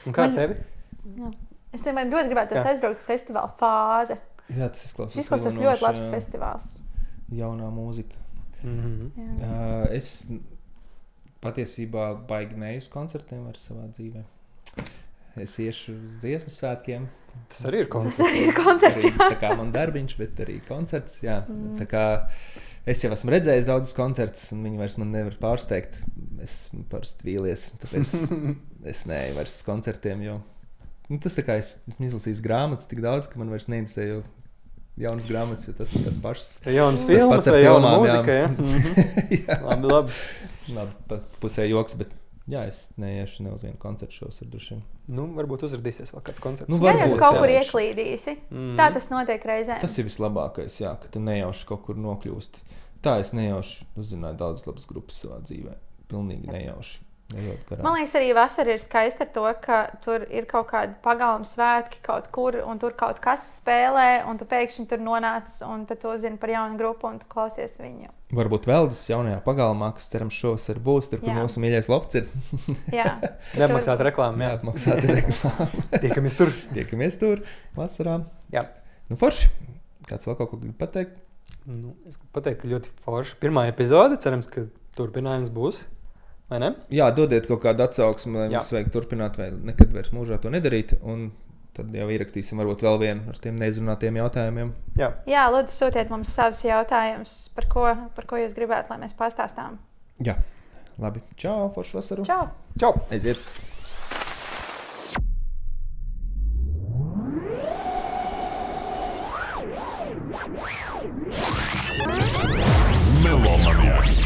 Un kā tevi? Es ļoti gribētu aizbraukt uz festivāla fāzi. Jā, tas izklausās ļoti labs festivāls. Jaunā mūzika. Es patiesībā baigi neju uz koncertiem vairs savā dzīvē. Es iešu uz dziesmu svētkiem. Tas arī ir koncerts. Tas arī ir koncerts, jā. Tā kā man darbiņš, bet arī koncerts, jā. Tā kā es jau esmu redzējis daudzus koncertus, un viņi vairs man nevar pārsteigt. Es parasti vīlies, tāpēc es neju vairs uz koncertiem, jo tas tā kā esmu izlasījis grāmatas tik daudz, ka man vairs neinteresē, jo jaunas grāmatas, jo tas pašas. Jaunas filmas vai jauna mūzika, jā? Labi, pusē joks, bet jā, es neiešu ne uz vienu koncertu šos ar dušiem. Varbūt uzradīsies vēl kāds koncerts. Varbūt kaut kur ieklīdīsi. Tā tas notiek reizēm. Tas ir vislabākais, jā, ka tu nejauši kaut kur nokļūsti. Tā es nejauši uzzināju daudz labas grupas savā dzīvē. Pilnīgi nejauši. Man liekas, arī vasara ir skaista ar to, ka tur ir kaut kādi pagalma svētki kaut kur, un tur kaut kas spēlē, un tu pēkšņi tur nonāc, un tad tu uzzini par jaunu grupu, un tu klausies viņu. Varbūt Veldes jaunajā pagalmā, kas cerams šovasar būs, tur, kur mūsu mīļais lofts ir. Jā. Neapmaksāt reklāmu, jā. Neapmaksāt reklāmu. Tiekamies tur vasarā. Jā. Forši. Kāds vēl kaut ko grib pateikt? Es gribu pateikt, ka ļoti forši. Pirmā epizode, cerams, ka turpinājums būs. Vai ne? Jā, dodiet kaut kādu atsauksmi, lai mums vajag turpināt vai nekad vairs mūžā to nedarīt. Un tad jau ierakstīsim varbūt vēl vienu ar tiem neizrunātiem jautājumiem. Jā, lūdzu, sūtiet mums savus jautājumus, par ko jūs gribētu, lai mēs pastāstām. Jā, labi. Čau, foršu vasaru. Čau. Aiziet. Melomaniacs.